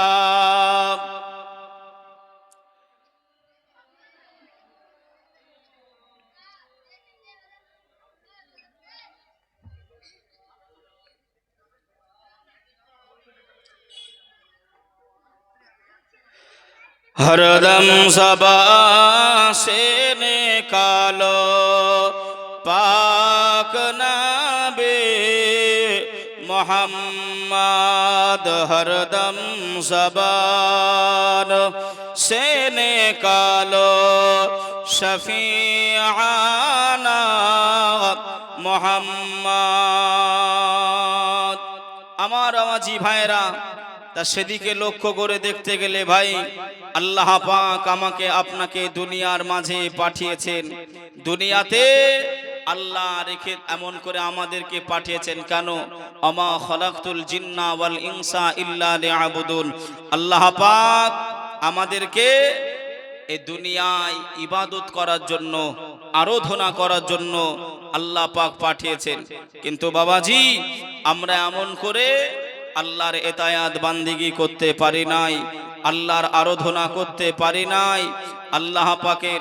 हरदम सबा से निकालो पाक नबी मोहम्मद हरदम ज़बान से निकालो शफीआना मोहम्मद। আমার আমাজি ভাইরা, তা সেদিকে লক্ষ্য করে দেখতে গেলে ভাই, আল্লাহ পাক আমাকে আপনাকে দুনিয়ার মাঝে পাঠিয়েছেন। দুনিয়াতে আল্লাহ রেখে এমন করে আমাদেরকে পাঠিয়েছেন কেন? আমা খলাকতুল জিন্না ওয়াল ইনসা ইল্লা লিয়াবুদুন। আল্লাহ পাক আমাদেরকে এই দুনিয়ায় ইবাদত করার জন্য, আরাধনা করার জন্য আল্লাহ পাক পাঠিয়েছেন। কিন্তু বাবাজি, আমরা এমন করে আল্লাহর এতায়াত বান্দিগি করতে পারি নাই, আল্লাহর আরাধনা করতে পারি নাই। আল্লাহ পাকের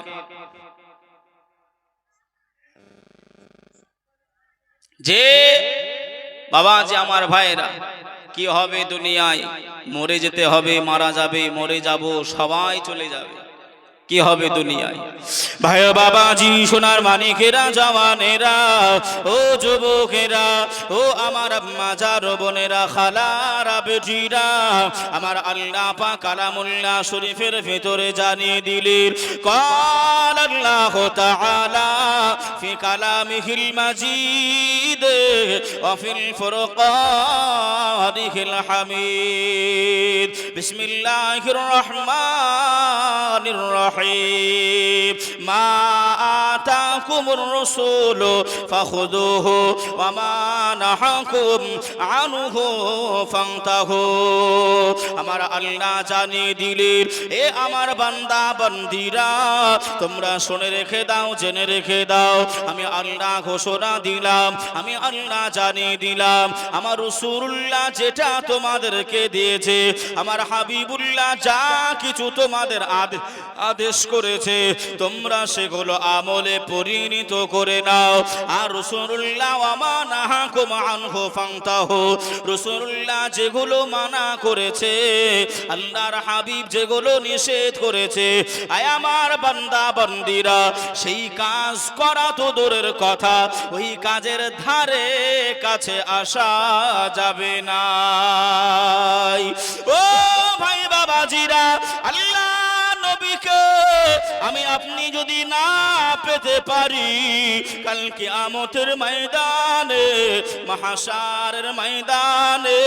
যে বাবাজি, আমার ভাইরা, কি হবে দুনিয়ায়? মরে যেতে হবে, মারা যাবে, মরে যাব, সবাই চলে যাবে। কি হবে দুনিয়ায়? ভাই বাবাজি, সোনার মানিকেরা, জওয়ানেরা, ও যুবকেরা, ও আমার আম্মা যার বোনেরা, খালারা, বেটিরা, আমার আল্লাহ পাক কালামুল্লাহ শরীফের ভেতরে জানিয়ে দিলেন, قال الله تعالى في كلامه المجيد وفي الفرقان الحميد بسم الله الرحمن الرحيم ما آتاكم الرسول فخذوه وما نهاكم عنه فانتهوا। আমার আল্লাহ জানিয়ে দিলেন, এ আমার বান্দা বান্দিরা, তোমরা শুনে রেখে দাও, জেনে রেখে দাও, আমি আল্লাহ ঘোষণা দিলাম, আমি আল্লাহ জানিয়ে দিলাম, আমার রাসূলুল্লাহ যেটা তোমাদেরকে দিয়েছে, আমার হাবিবুল্লাহ যা কিছু তোমাদের আদেশ করেছে, তোমরা সেগুলো আমলে পরিণত করে নাও। আর রাসূলুল্লাহ ওয়া নাহাকুম আনহু ফান্তাহু, রাসূলুল্লাহ যেগুলো মানা করেছে, আল্লাহর হাবিব যেগুলো নিষেধ করেছে, আয় আমার বান্দা বান্দিরা, সেই কাজ করা তো দূরের কথা, ওই কাজের ধারে কাছে আসা যাবে না। ও ভাই বাবাজিরা, আল্লাহ নবীকে আমি আপনি যদি না পেতে পারি, কাল কিয়ামতের ময়দানে, মাহশারের ময়দানে,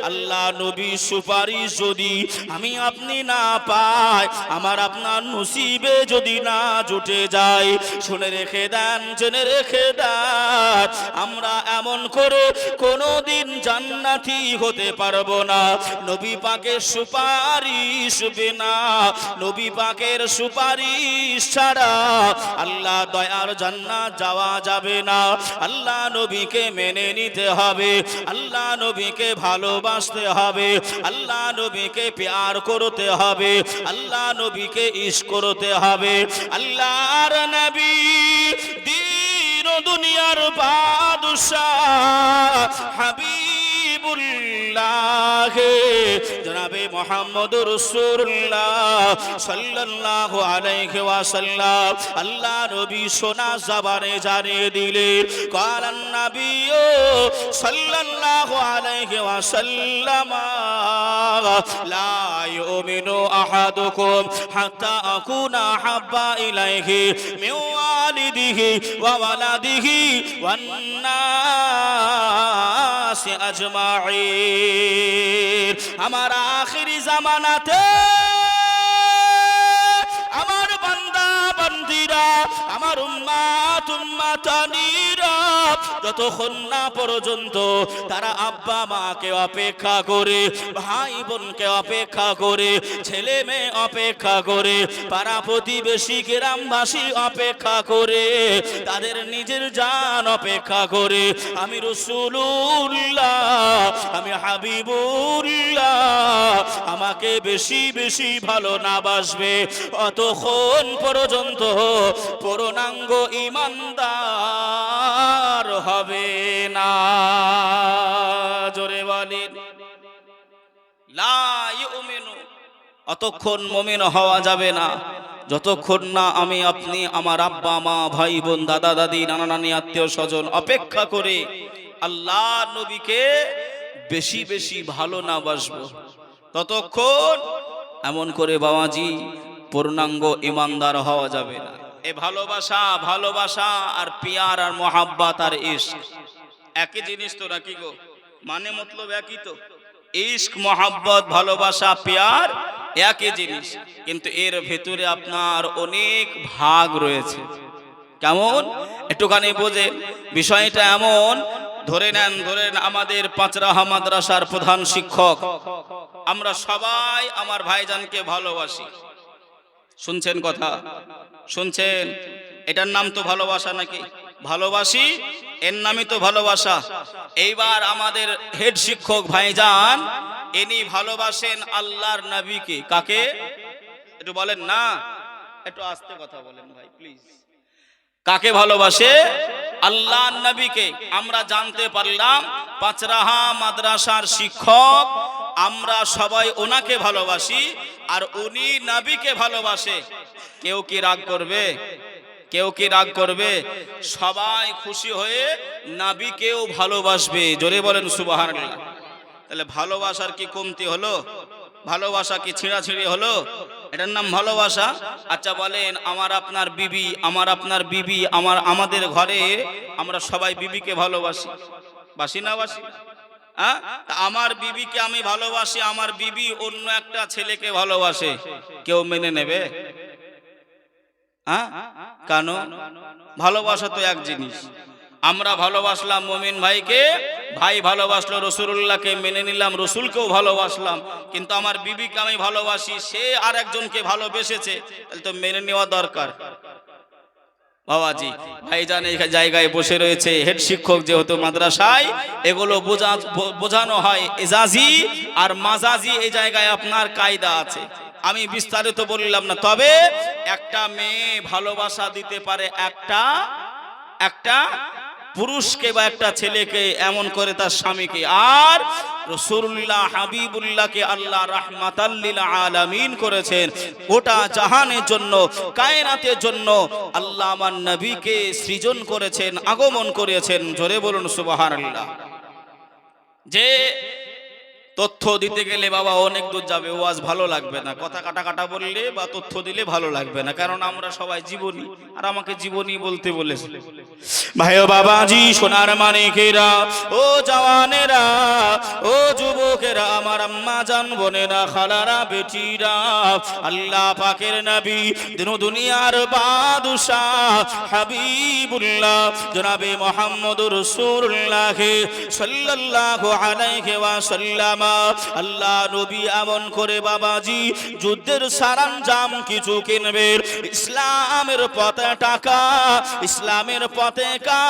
আল্লাহ নবী সুপারিশ যদি আমি আপনি না পাই, আমার আপনার নসিবে যদি না জুটে যায়, শুনে রেখে দেন, জেনে রেখে দেন, আমরা এমন করে কোনোদিন জান্নাতি হতে পারবো না। নবী পাকের সুপারিশ বিনা, নবী পাকের সুপারিশ ছাড়া আল্লাহ দয়ার জান্নাত যাওয়া যাবে না। আল্লাহ নবীকে মেনে নিতে হবে, আল্লাহ নবীকে ভালোবাসতে হবে, আল্লাহ নবীকে প্যার করতে হবে, আল্লাহ নবীকে ইশক করতে হবে। আল্লাহর নবী দিন ও দুনিয়ার বাদশাহ হাবিবুল্লাহ জনাবে মুহাম্মদুর রাসূলুল্লাহ সাল্লাল্লাহু আলাইহি ওয়াসাল্লাম, আল্লাহ নবী সোনা জবানে জানিয়ে দিলেন, কালান নবী সাল্লাল্লাহু আলাইহি ওয়াসাল্লাম, লা ইউমিনু আহাদুকুম হাত্তা আকুনা হাব্বা ইলাইহি মিন ওয়ালিদিহি ওয়া ওয়ালাদিহি ওয়ান নাসি আজমাইন। আমার আখিরি জামানাতে আমার বান্দা বান্দিরা, আমার উম্মাত উম্মাতানিরা যতক্ষণ না পর্যন্ত তারা আব্বা মাকে অপেক্ষা করে, ভাই বোনকে অপেক্ষা করে, ছেলে মেয়ে অপেক্ষা করে, পাড়া প্রতিবেশী গ্রামবাসী অপেক্ষা করে, তাদের নিজের জান অপেক্ষা করে, আমি রাসূলুল্লাহ, আমি হাবিবুল্লাহ আমাকে বেশি বেশি ভালো না বাসবে, অতক্ষণ পর্যন্ত পূর্ণাঙ্গ ঈমানদার হবে না। জোরে বলেন, লা ইউমিনু অতক্ষণ মুমিন হওয়া যাবে না যতক্ষণ না আমি আপনি আমার আব্বা মা ভাই বোন দাদা দাদি নানা নানি আত্মীয় স্বজন অপেক্ষা করে আল্লাহ নবীকে বেশি বেশি ভালো না বাসবো ততক্ষণ এমন করে বাবাজি পূর্ণাঙ্গ ইমানদার হওয়া যাবে না। এ ভালোবাসা ভালোবাসা আর পিয়ার আর মোহাব্বত আর ইশক একই জিনিস তো নাকি গো? মানে মতলব একই তো। ইশক মোহাব্বত ভালোবাসা পিয়ার একই জিনিস, কিন্তু এর ভেতরে আপনার অনেক ভাগ রয়েছে। কেমন একটুখানি বোঝে বিষয়টা এমন। ধরে নেন আমাদের পাঁচরাহা মাদ্রাসার প্রধান শিক্ষক, আমরা সবাই আমার ভাইজানকে ভালোবাসি। শুনছেন কথা? শুনছেন? এটার নাম তো ভালোবাসা নাকি? ভালোবাসি, এর নামই তো ভালোবাসা। এইবার আমাদের হেড শিক্ষক ভাইজান ইনি ভালোবাসেন আল্লাহর নবীকে। কাকে একটু বলেন না, একটু আস্তে কথা বলেন ভাই প্লিজ। কাকে ভালোবাসে? আল্লাহর নবীকে। আমরা জানতে পারলাম পাঁচরাহা মাদ্রাসার শিক্ষক, আমরা সবাই ওনাকে ভালোবাসি আর উনি নবীকে ভালোবাসে। কেউ কি রাগ করবে? কেউ কি রাগ করবে? সবাই খুশি হয়ে নবীকেও ভালোবাসবে। জোরে বলেন সুবহানাল্লাহ। তাহলে ভালোবাসার কি কমতি হলো? ভালোবাসা কি ছিঁড়াছিঁড়ি হলো? এটার নাম ভালোবাসা? আচ্ছা বলেন, আমার আপনার বিবি, আমাদের ঘরে আমরা সবাই বিবিকে ভালোবাসি, বাসি না বাসি? আমার বিবিকে আমি ভালোবাসি, আমার বিবি অন্য একটা ছেলেকে ভালোবাসে, কেউ মেনে নেবে? কেন? ভালোবাসা তো এক জিনিস। আমরা ভালোবাসলাম মুমিন ভাইকে, ভাই ভালোবাসলো রাসূলুল্লাহকে, মেনে নিলাম, রাসূলকেও ভালোবাসলাম, কিন্তু আমার বিবিকে আমি ভালোবাসি, সে আর একজনকে ভালোবেসেছে, তাহলে তো মেনে নেওয়া দরকার। বাবাজি ভাইজান এই জায়গায় বসে রয়েছে, হেড শিক্ষক যেহেতু মাদ্রাসায়, এগুলো বোঝানো হয় এজাজি আর মাজাজি। এই জায়গায় আপনার কায়দা আছে, আমি বিস্তারিত বললাম না। তবে একটা মেয়ে ভালোবাসা দিতে পারে একটা পুরুষকে বা একটা ছেলেকে, এমন করে তার স্বামীকে। আর রাসূলুল্লাহ হাবিবুল্লাহকে আল্লাহ রাহমাতাল লিল আলামিন করেছেন, গোটা জাহানের জন্য, কায়নাতের জন্য আল্লাহ আমার নবীকে সৃজন করেছেন, আগমন করেছেন। জোরে বলুন সুবহানাল্লাহ। যে তথ্য দিতে গেলে বাবা অনেক দূর যাবে, ওয়াজ ভালো লাগবে না, কথা কাটা কাটা বললে বা তথ্য দিলে ভালো লাগবে না, কারণ আমরা সবাই জীবনী, আর আমাকে জীবনী বলতে বলেছে। ভাই ও বাবাজি, সোনার মানিকেরা, ও জওয়ানেরা, ও যুবকেরা, আমার আম্মা জান বোনেরা, খালারা, বেটিরা, আল্লাহ পাকের নবী, দিন দুনিয়ার বাদশাহ হাবিবুল্লাহ জনাবে মুহাম্মদুর রাসূলুল্লাহ সাল্লাল্লাহু আলাইহি ওয়াসাল্লাম, আল্লাহ নবী এমন করে বাবাজি যুদ্ধের সরঞ্জাম কিছু কিনবে, ইসলামের পতাকা, ইসলামের পতাকা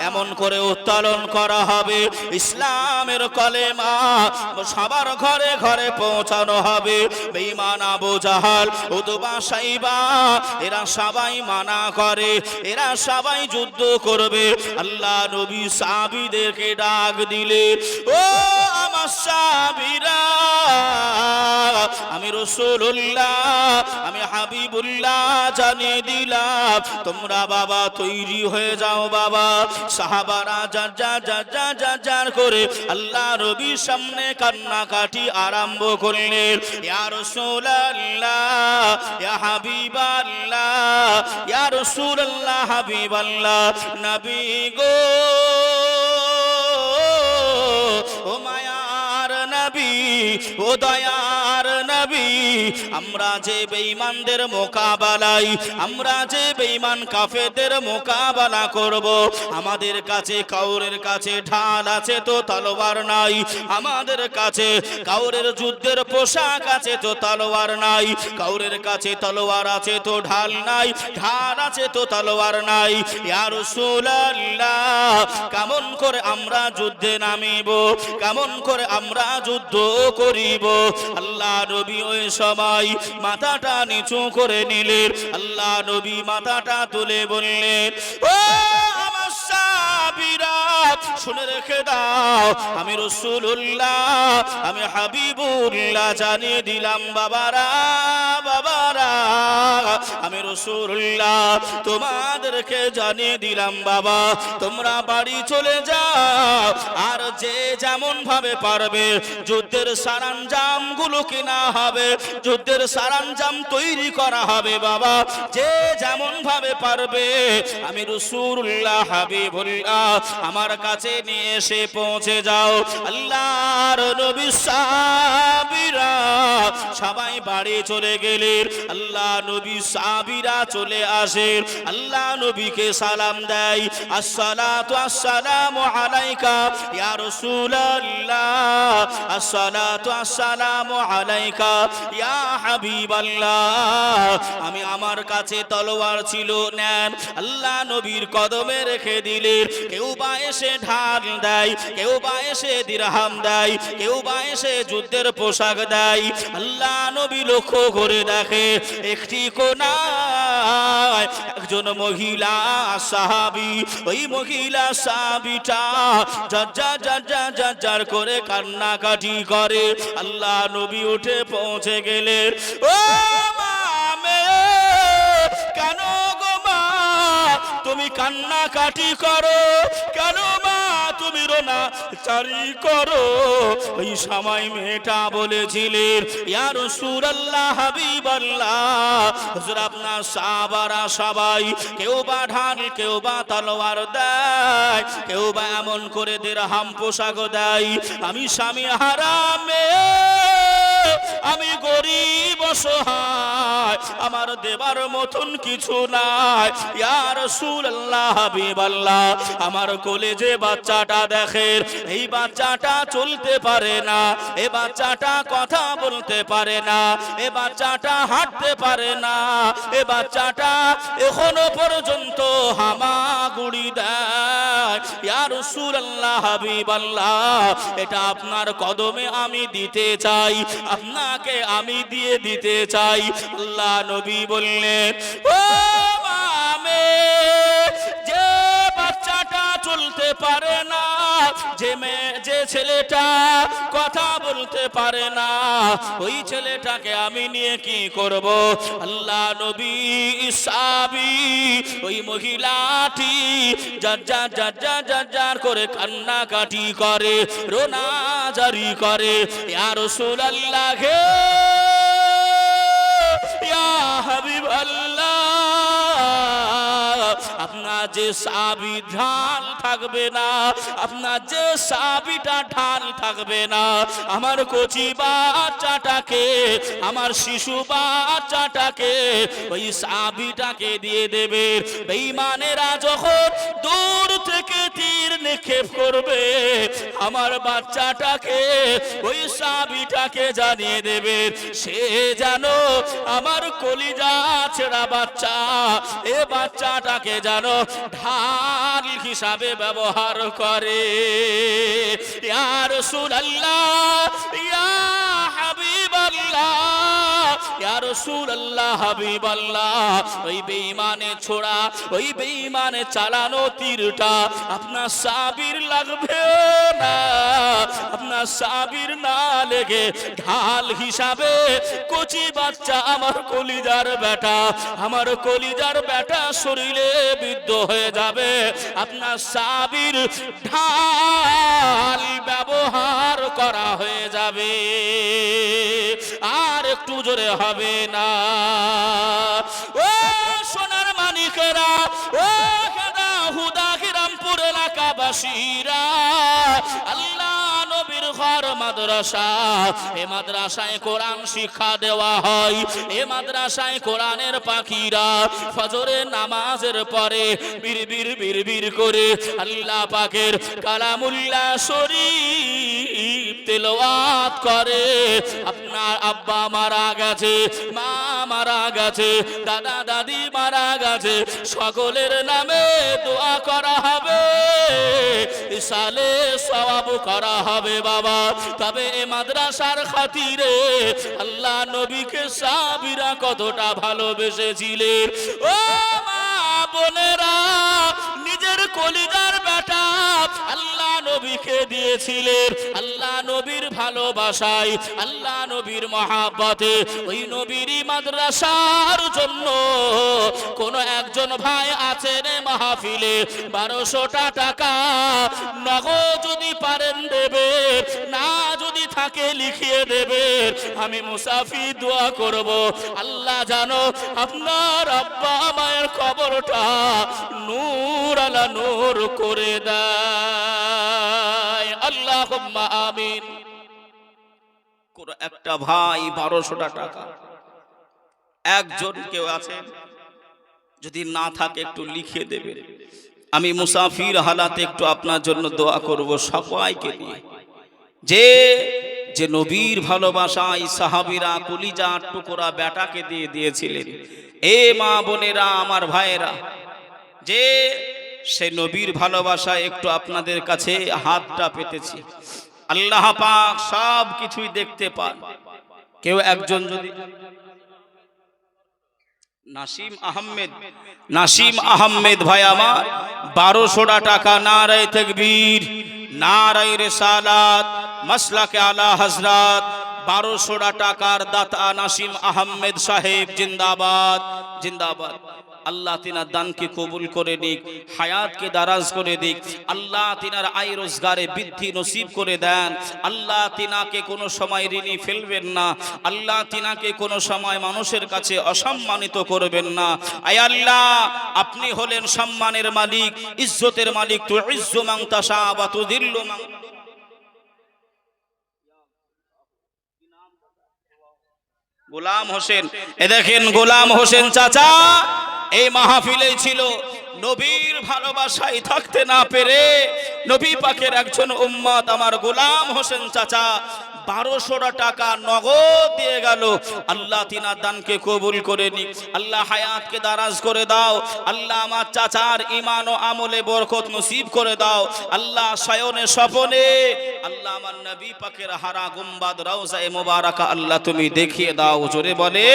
এমন করে উত্তোলন করা হবে, ইসলামের কলেমা সবার ঘরে ঘরে পৌঁছানো হবে। বেঈমান আবু জাহাল, উতবা, সাইবা, এরা সবাই মানা করে, এরা সবাই যুদ্ধ করবে। আল্লাহ নবী সাহাবীদেরকে ডাক দিলে, ও আমার সাহাবীরা, আমি রাসূলুল্লাহ, আমি হাবিবুল্লাহ জানিয়ে দিলাম, তোমরা বাবা তৈরি হয়ে যাও। বাবা সাহাবারা যার করে আল্লাহ নবীর সামনে কান্নাকাটি আরম্ভ করলেন। ইয়া রাসূলুল্লাহ, ইয়া হাবিবাল্লাহ, ইয়া রাসূলুল্লাহ, হাবিবাল্লাহ, নবী গো, ও মায়ার নবী, ও দয়ার নবী, আমরা যে বেঈমানদের মোকাবেলায়, আমরা যে বেঈমান কাফেরদের মোকাবেলা করব, আমাদের কাছে কাউরের কাছে ঢাল আছে তো তলোয়ার নাই, আমাদের কাছে কাউরের যুদ্ধের পোশাক আছে তো তলোয়ার নাই, কাউরের কাছে তলোয়ার আছে তো ঢাল নাই, ঢাল আছে তো তলোয়ার নাই। ইয়া রাসূলুল্লাহ, কেমন করে আমরা যুদ্ধে নামিব, কেমন করে আমরা যুদ্ধ করিব? আল্লাহ নবী ওই সময় মাথাটা নিচু করে নিলেন। আল্লাহ নবী মাথাটা তুলে বললেন, ও আমার সাহাবীরা, শুনে রেখে দাও, আমি রাসূলুল্লাহ, আমি হাবিবুল্লাহ জানিয়ে দিলাম বাবারা, বাবারা, আমি রাসূলুল্লাহ তোমাদেরকে জানিয়ে দিলাম বাবা, তোমরা বাড়ি চলে যাও। আর যে যেমন ভাবে পারবে যুদ্ধের সরঞ্জাম গুলো কেনা হবে, যুদ্ধের সরঞ্জাম তৈরি করা হবে বাবা, যে যেমন ভাবে পারবে আমি রাসূলুল্লাহ হাবিবুল্লাহ আমার কাছে নিয়ে এসে পৌঁছে যাও। আল্লাহর নবী সাহাবীরা সবাই বাড়ি চলে গেলেন। আল্লাহ নবী সাহাবীরা চলে আসে, আল্লাহ নবীকে সালাম দেয়, আসসালাতু আসসালামু আলাইকা ইয়া রাসূলুল্লাহ, আসসালাতু আসসালামু আলাইকা ইয়া হাবিবাল্লাহ। আমি আমার কাছে তলোয়ার ছিল, নেন। আল্লাহ নবীর কদমে রেখে দিলেন। কেউ বা এসে ঢাল দেয়, কেউ বা এসে দিরহাম দেয়, কেউ বা এসে যুদ্ধের পোশাক দেয়। আল্লাহ নবী লক্ষ্য করে দেখে একটি কোনায় একজন মহিলা সাহাবী, ওই মহিলা সাহাবীটা যার করে কান্নাকাটি করে। আল্লাহ নবী উঠে পৌঁছে গেলেন। ও মামে, কেন গো মা তুমি কান্নাকাটি করো, কেন মা তুমি রোনা চারি করো? ওই সময় মেয়েটা বলেছিলেন, ইয়া রাসূলুল্লাহ হাবিবাল্লাহ, হুজুর আপনার সাহাবারা সবাই কেউ বা ঢাল, কেউ বা তলোয়ার দেয়, কেউ বা এমন করে দিরহাম পোশাক দেয়। আমি স্বামী হারামে, আমি গরিব অসহায়, আমার দেবার মতন কিছু নাই। ইয়া রাসূলুল্লাহ হাবিবাল্লাহ, আমার কোলে যে বাচ্চাটা দেখেন, এই বাচ্চাটা চলতে পারে না, এই বাচ্চাটা কথা বলতে পারে না, এই বাচ্চাটা হাঁটতে পারে না, এই বাচ্চাটা এখনো পর্যন্ত হামাগুড়ি দেয়। ইয়া রাসূলুল্লাহ হাবিবাল্লাহ, এটা আপনার কদমে আমি দিতে চাই, আপনাকে আমি দিয়ে দিতে চাই। আল্লাহ নবী বললেন, ও মামে, যে বাচ্চাটা চলতে পারে না, যে ছেলেটা কথা বলতে পারে না, ওই ছেলেটাকে আমি নিয়ে কি করব? আল্লাহ নবী সাহাবী ওই মহিলাটি যার করে কান্নাকাটি করে, রোনা জারি করে। ইয়া রাসূলুল্লাহ হে, ইয়া হাবিবাল্লাহ, আপনার যে সাহাবী ঢাল থাকবে না, আপনার যে সাহাবীটা ঢাল থাকবে না, আমার কচি বাচ্চাটাকে, আমার শিশু বাচ্চাটাকে ওই সাহাবীটাকে দিয়ে দেবে। বেঈমানেরা যখন দূর থেকে তীর নিক্ষেপ করবে, আমার বাচ্চাটাকে ওই সাহাবীটাকে জানিয়ে দেবে, সে জানো আমার কলিজা ছেঁড়া বাচ্চা, এ বাচ্চাটাকে জানো ঢাল হিসাবে ব্যবহার করে। ইয়া রাসূলুল্লাহ, ইয়া হাবিবাল্লাহ, ইয়া রাসূলুল্লাহ হাবিবাল্লাহ, ওই বেঈমানে ছোড়া, ওই বেঈমানে চালানো তীরটা আপনার সাহাবীর লাগবে না, আপনার সাহাবীর না লেগে ঢাল হিসাবে কচি বাচ্চা আমার কলিজার বেটা, আমার কলিজার বেটা শরীরে বিদ্ধ হয়ে যাবে। আপনার সাহাবীর ঢাল ব্যবহার করা হয়ে যাবে, আর একটু জোরে হবে না। ও সোনার মানিকেরা, ও গাদা হুদা হিরামপুর এলাকাবাসীরা, আল্লাহ নবীর ঘর মাদ্রাসা, এ মাদ্রাসায় কোরআন শিক্ষা দেওয়া হয়। এ মাদ্রাসায় কোরআনের পাখিরা ফজরের নামাজের পরে বিড়বিড় বিড়বিড় করে আল্লাহ পাকের কালামুল্লাহ শরীফ তেলাওয়াত করে। আপনার আব্বা মারা গেছে, মা মারা গেছে, দাদা দাদি মারা গেছে, সকলের নামে দোয়া করা হবে, ইসালে সওয়াব করা হবে বাবা। তবে এ মাদ্রাসার খাতিরে আল্লাহ নবীকে সাহাবীরা কতটা ভালোবেসেছিলেন। ও মা বোনেরা, নিজের কলিজার বেটা আল্লাহ নবীকে দিয়েছিলেন। আল্লাহ নবীর ভালোবাসায়, আল্লাহ নবীর মহাব্বতে ওই নবীরই মাদ্রাসার জন্য কোন একজন ভাই আছেন মাহফিলে 1200টা টাকা নগদ যদি পারেন দেবে, না যদি থাকে লিখিয়ে দেবে। আমি মুসাফির দোয়া করব আল্লাহ জানো আপনার আব্বা মায়ের কবরটা নূর আলা নূর করে দেয়। আল্লাহুম্মা আমিন। কোন একটা ভাই 1200টা টাকা, একজন কেউ আছেন যদি না থাকে একটু লিখে দেবেন। আমি মুসাফির হালাতে একটু আপনার জন্য দোয়া করব সবাইকে নিয়ে। যে যে নবীর ভালোবাসায় সাহাবীরা কলিজা টুকরা বেটাকে দিয়ে দিয়েছিলেন, এ মা বোনেরা আমার ভাইয়েরা, যে সে নবীর ভালোবাসায় একটু আপনাদের কাছে হাতটা পেতেছি। আল্লাহ পাক সব কিছুই দেখতে পান। কেউ একজন যদি নাসিম আহমেদ ভাই আমার 1200টা টাকা, নারায়ে তাকবীর, নারায়ে রিসালাত, মাসলাকে আলা হযরত, 1200টা টাকার দাতা নাসিম আহমেদ সাহেব জিন্দাবাদ জিন্দাবাদ। আল্লাহ তিনার দানকে কবুল করে নিক, হায়াতকে দারাজ করে দিক। আল্লাহ তিনার আয় রোজগারে বৃদ্ধি নসিব করে দেন। আল্লাহ তিনাকে কোনো সময় ঋণী ফেলবেন না। আল্লাহ তিনাকে কোনো সময় মানুষের কাছে অসম্মানিত করবেন না। আয় আল্লাহ, আপনি হলেন সম্মানের মালিক, ইজ্জতের মালিক। তু ইজ্জু মান তাশা ওয়া তুযিল্লু মান। গোলাম হোসেন, এ দেখেন গোলাম হোসেন চাচা এই মাহফিলে ছিল। নবীর ভালোবাসায় থাকতে না পেরে নবী পাকের একজন উম্মত আমার গোলাম হোসেন চাচা 1200টা টাকা নগদ দিয়ে গেল। আল্লাহ তিনার দানকে কবুল করে নিক। আল্লাহ হায়াতকে দারাজ করে দাও। আল্লাহ আমার চাচার ঈমান ও আমলে বরকত নসিব করে দাও। আল্লাহ শয়নে স্বপনে আল্লাহ আমার নবী পাকের হারা গুম্বাদ রওজায়ে মুবারাকা আল্লাহ তুমি দেখিয়ে দাও। জোরে বলে,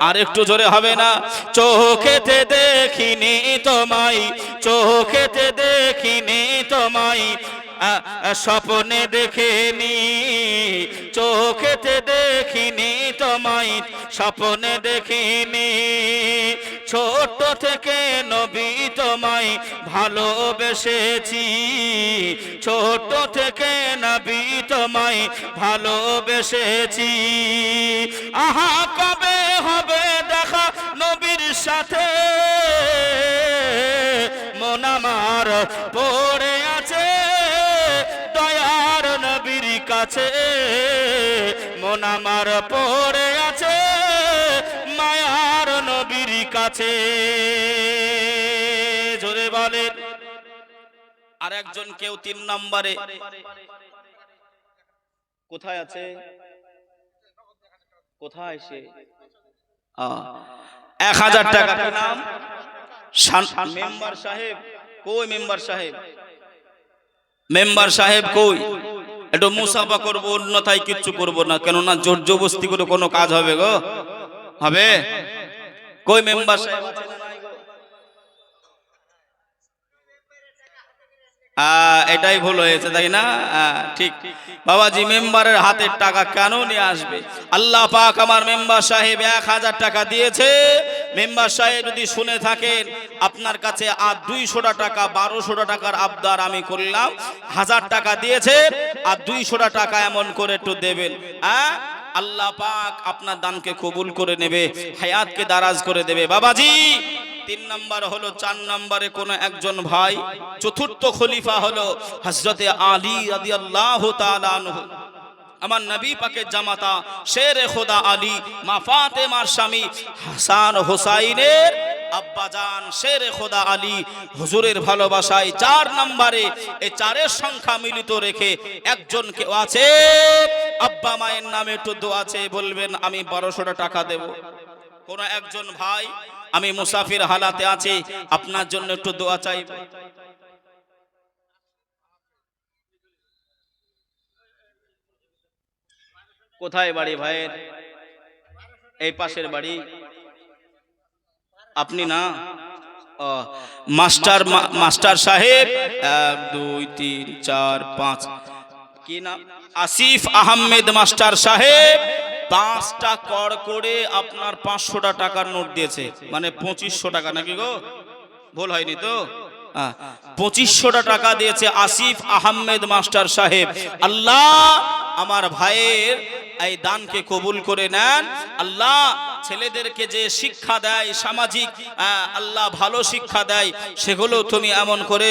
আর একটু জোরে হবে না? চোখেতে দেখিনি তোমায়, চোখেতে দেখিনি তোমায়, স্বপ্নে দেখিনি, চোখেতে দেখিনি তোমায়, স্বপ্নে দেখিনি। ছোট থেকে নবী তোমায় ভালোবেসেছি, ছোট থেকে নবী তোমায় ভালোবেসেছি। আহা কবে হবে দেখা নবীর সাথে, মন আমার পড়ে আছে দয়ার নবীর কাছে, মন আমার পড়ে আছে মায়ার নবীর কাছে। জোরে বলেন। আর একজন কেউ 3 নম্বরে কোথায় আছে? কোথায় সে? 1000 টাকা। কি নাম? মেম্বার সাহেব কই? মেম্বার সাহেব, মেম্বার সাহেব কই? একটু মুসাফা করবো, অন্যথায় কিচ্ছু করবো না। কেননা জোর জবরদস্তি করে কোনো কাজ হবে গো? হবে? কই মেম্বার সাহেব? এটাই ভুল হয়েছে, তাই না? ঠিক বাবাজি, মেম্বারের হাতের টাকা কেন নিয়ে আসবে? আল্লাহ পাক আমার মেম্বার সাহেব 1000 টাকা দিয়েছে। মেম্বার সাহেব যদি শুনে থাকেন, আপনার কাছে আর 200টা টাকা, 1200টা টাকার আবদার আমি করলাম। 1000 টাকা দিয়েছে, আর 200টা টাকা এমন করে একটু দেবেন। আল্লাহ পাক আপনার দানকে কবুল করে নেবে, হায়াতকে দারাজ করে দেবে। বাবাজি 3 নম্বর হলো, 4 নম্বরে কোন একজন ভাই, চতুর্থ খলিফা হলো হযরতে আলী রাদিয়াল্লাহু তাআলা আনহু। আমার নবী পাকের জামাতা শেরে খোদা আলী, মা ফাতেমার স্বামী হাসান হোসাইনের আব্বাজান শেরে খোদা আলী, হুজুরের ভালোবাসায় 4 নম্বরে, এই 4-এর সংখ্যা মিলিত রেখে একজন কেউ আছে আব্বা মায়ের নামে একটু দোয়া আছে, বলবেন আমি 1200টা টাকা দেব। কোন একজন ভাই, আমি মুসাফির হালাতে আছি, আপনার জন্য একটু দোয়া চাই। কোথায় বাড়ি ভাইয়ের? এই পাশের বাড়ি। আপনি না? মাস্টার সাহেব 1 2 3 4 5 কি নাম আসিফ আহমেদ মাস্টার সাহেব 5টা কর করে আপনার 500 টাকার নোট দিয়েছে, মানে 2500 টাকা নাকি গো, ভুল হয়নি তো? 2500 টাকা দিয়েছে আসিফ আহমেদ মাস্টার সাহেব। আল্লাহ আমার ভাইয়ের এই দানকে কবুল করে নেন। আল্লাহ ছেলেদেরকে যে শিক্ষা দেয় সামাজিক, আল্লাহ ভালো শিক্ষা দেয়, সেগুলো তুমি এমন করে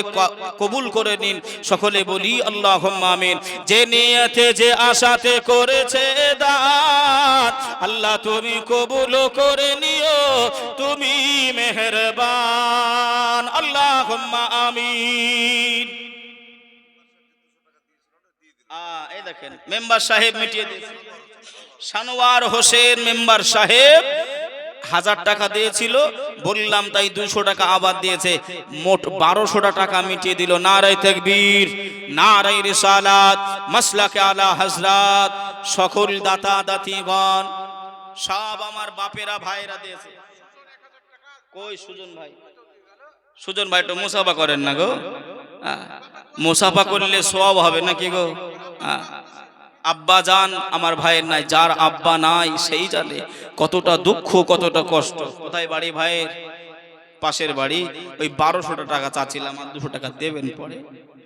কবুল করে নিন। সকলে বলি আল্লাহুম্মা আমিন। যে নিয়তে যে আশাতে করেছে দান, আল্লাহ তুমি কবুল করে নিও, তুমি মেহেরবান। আল্লাহুম্মা আমিন। এই দেখেন মেম্বার সাহেব মিটিয়ে দিয়েছে, সানোয়ার হোসেন মেম্বার সাহেব 1000 টাকা দিয়েছিল, বললাম তাই 200 টাকা আবার দিয়েছে, মোট 1200 টাকা মিটিয়ে দিল। নারায়ে তাকবীর, নারায়ে রিসালাত, মাসলাকে আলা হযরত, সকল দাতা দাতিগণ সব আমার বাপেরা ভাইরা দিয়েছে। কই সুজন ভাই? সুজন ভাই তো মুসাফা করেন না গো, মুসাফা করলে সওয়াব হবে নাকি গো? আব্বা জান আমার ভাইয়ের নাই, যার আব্বা নাই সেই জানে কতটা দুঃখ কতটা কষ্ট। কোথায় বাড়ি ভাইয়ের? পাশের বাড়ি। ওই 1200 টাকা চাচ্ছিলাম, আর 200 টাকা দেবেন পরে,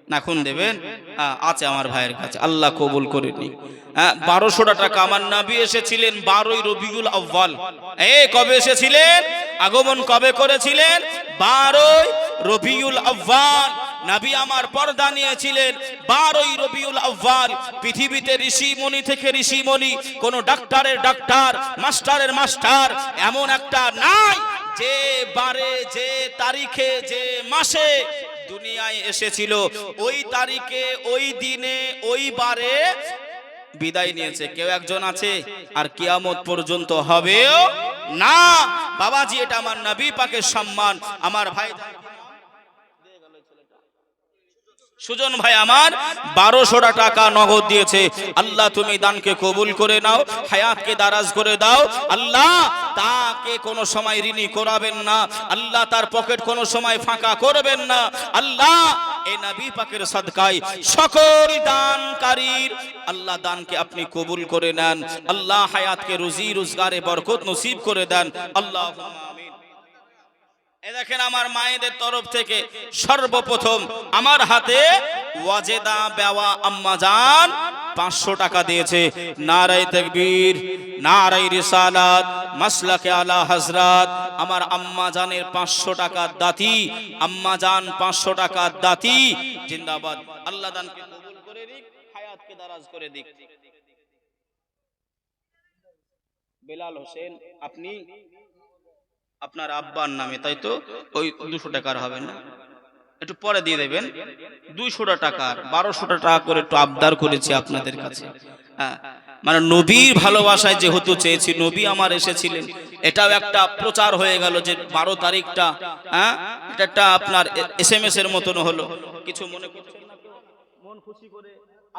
না এখন দেবেন? আছে আমার ভাইয়ের কাছে, আল্লাহ কবুল করে নি। 1200 টাকা আমার নবী এসেছিলেন 12ই রবিউল আউয়াল। কবে এসেছিলেন? আগমন কবে করেছিলেন? 12ই রবিউল আউয়াল। নবী আমার পর্দা নিয়েছিলেন 12ই রবিউল আউয়াল। পৃথিবীতে ঋষি মণি থেকে ঋষি মণি, কোন ডাক্তারের ডাক্তার, মাস্টারের মাস্টার এমন একটা নাই যে বারে, যে তারিখে, যে মাসে দুনিয়ায় এসেছিল, ওই তারিখে, ওই দিনে, ওই বারে বিদায় নিয়েছে। কেউ একজন আছে? আর কিয়ামত পর্যন্ত হবেও না। বাবাজি, এটা আমার নবী পাকের সম্মান। আমার ভাই সুজন ভাই আমার 1200 টাকা নগদ দিয়েছে। আল্লাহ তুমি দানকে কবুল করে নাও, হায়াতকে দারাজ করে দাও। আল্লাহ তাকে কোনো সময় ঋণী করাবেন না, আল্লাহ তার পকেট কোনো সময় ফাঁকা করবেন না। আল্লাহ এই নবী পাকের সাদকায় সকল দানকারীর আল্লাহ দানকে আপনি কবুল করে নেন। আল্লাহ হায়াতকে রুজি রোজগারে বরকত নসিব করে দেন। আল্লাহুম্মা আমিন। দেখেন আমার মায়েদের তরফ থেকে সর্বপ্রথম আমার হাতে ওয়াজেদা বেওয়া আম্মা জান 500 টাকা দিয়েছে। নারায়ে তাকবীর, নারায়ে রিসালাত, মাসলাকে আলা হযরত। আমার আম্মা জানের 500 টাকা দাতি, আম্মা জান 500 টাকা দাতি। জিন্দাবাদ। আল্লাহ দানকে কবুল করে দিক, হায়াতকে দারাজ করে দিক। বেলাল হোসেন, আপনি আপনার আব্বার নামে, তাই তো? ওই 200 টাকার হবে না, একটু পরে দিয়ে দেবেন। 200 টাকার 1200 টাকা করে একটু আবদার করেছি আপনাদের কাছে। মানে নবীর ভালোবাসায় যেহেতু চেয়েছি, নবী আমার এসেছিলেন, এটাও একটা প্রচার হয়ে গেল যে 12 তারিখটা, এটা একটা আপনার SMS এর মতন হলো। কিছু মনে করছেন না? মন খুশি করে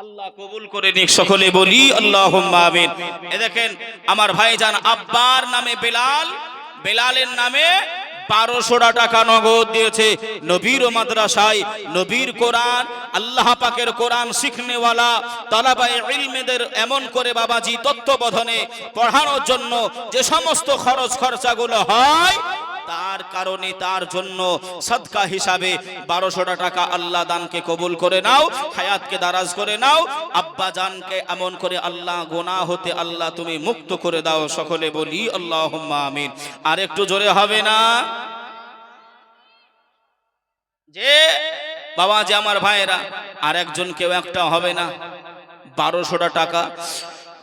আল্লাহ কবুল করে নিক। সকলে বলি আল্লাহুম্মা আমিন। দেখেন আমার ভাইজান আব্বার নামে বেলাল, বেলালের নামে 1200 টাকা নগদ দিয়েছে। নবীর মাদ্রাসায় নবীর কোরআন, আল্লাহ পাকের কোরআন শিখনেওয়ালা তালাবায়ে ইলমেদের এমন করে বাবাজি তত্ত্ববোধনে পড়ানোর জন্য যে সমস্ত খরচ খরচাগুলো হয়, তার কারণে তার জন্য সাদকা হিসাবে 1200 টাকা আল্লাহ দানকে কবুল করে নাও, হায়াতকে দারাজ করে নাও। আব্বা জানকে এমন করে আল্লাহ গুনাহ হতে আল্লাহ তুমি মুক্ত করে দাও। সকলে বলি আল্লাহুম্মা আমিন। আর একটু জোরে হবে না? যে বাবা যে আমার ভাইরা, আর একজন কেউ একটা হবে না। 1200 টাকা।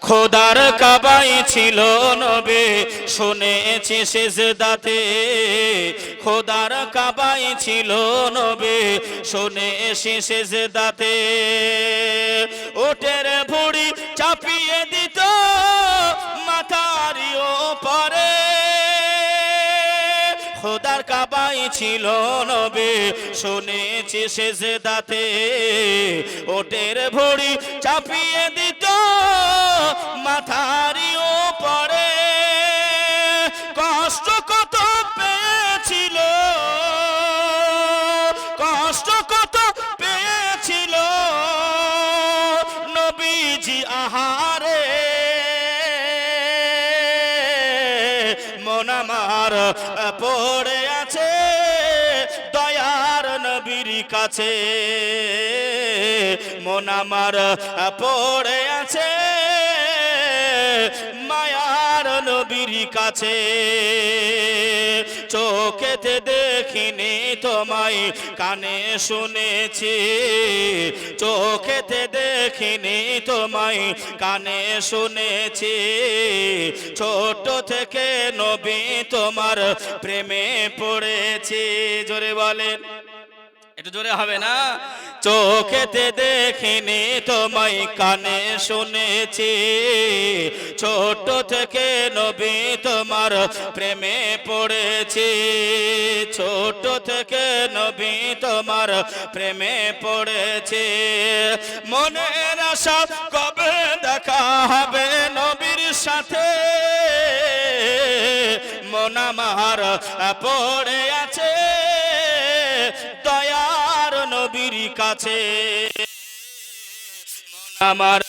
খোদার কাবাই ছিল নবী, শুনেছি সেজদাতে। খোদার কাবাই ছিল নবী, শুনেছি সেজদাতে। ওটের ভুঁড়ি চাপিয়ে দিত মাথার ওপরে। খোদার কাবাই ছিল নবী, শুনেছি সেজদাতে। ওটের ভুঁড়ি চাপিয়ে দিত মাথার ওপরে। কষ্ট কত পেয়েছিল পড়ে আছে দয়ার নবীর কাছে, মন আমার পড়ে আছে মায়ার নবীর কাছে। চোখেতে দেখিনি তোমায় কানে শুনেছি, চোখেতে দেখিনি তোমায় কানে শুনেছি, ছোট থেকে নবী তোমার প্রেমে পড়েছি। জোরে বলেন, একটু জোরে হবে না? চোখেতে দেখিনি তোমায় কানে শুনেছি, ছোট থেকে নবী তোমার প্রেমে পড়েছি, ছোট থেকে নবী তোমার প্রেমে পড়েছি। মনের আশা কবে দেখা হবে নবীর সাথে, মন আমার পড়ে আছে দয়ার নবীর কাছে, মন আমার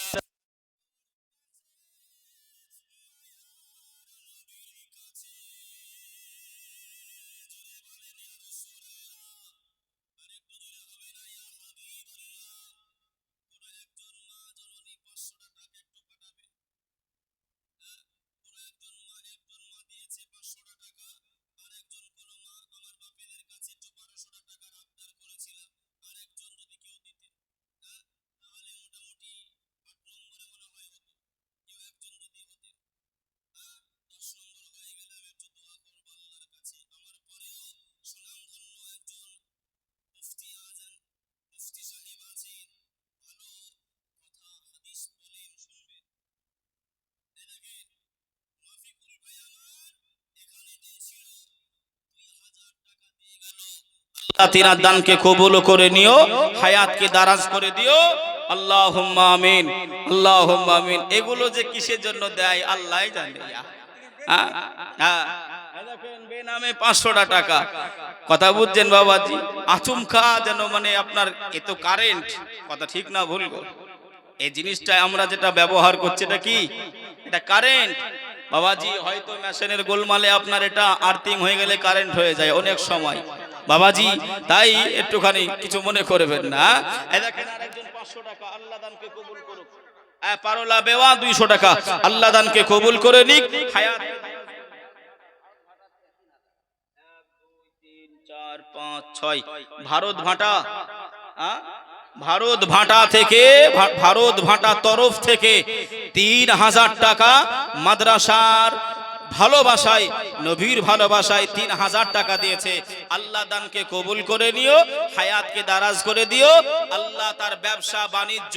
তিনার দানকে কবুল করে নিও, হায়াতকে দারাজ করে দিও। আল্লাহুম্মা আমিন, আল্লাহুম্মা আমিন। এগুলো যে কিসের জন্য দেয় আল্লাহই জানে। দেখেন বেনামে 500 টাকা, কথা বুঝছেন বাবাজি? আচমকা যেন মানে আপনার এত কারেন্ট, কথা ঠিক না ভুল গো? এই জিনিসটা আমরা যেটা ব্যবহার করছি এটা কি? এটা কারেন্ট বাবাজি। হয়তো মেশিনের গোলমালে আপনার এটা আর্থিং হয়ে গেলে কারেন্ট হয়ে যায় অনেক সময় বাবাজি, তাই একটুখানি কিছু মনে করবেন না। দেখেন আরেকজন 500 টাকা, আল্লাহ দানকে কবুল করুক। পারোলা বেওয়া 200 টাকা, আল্লাহ দানকে কবুল করে নিক। হায়াত 1 2 3 4 5 6 ভারত ভাটা, ভারত ভাটা থেকে, ভারত ভাটা তরফ থেকে 3000 টাকা মাদ্রাসার ভালোবাসায়, নবীর ভালোবাসায় 3000 টাকা দিয়েছে। আল্লাহ দানকে কবুল করে নিও, হায়াতকে দারাজ করে দিও। আল্লাহ তার ব্যবসা বাণিজ্য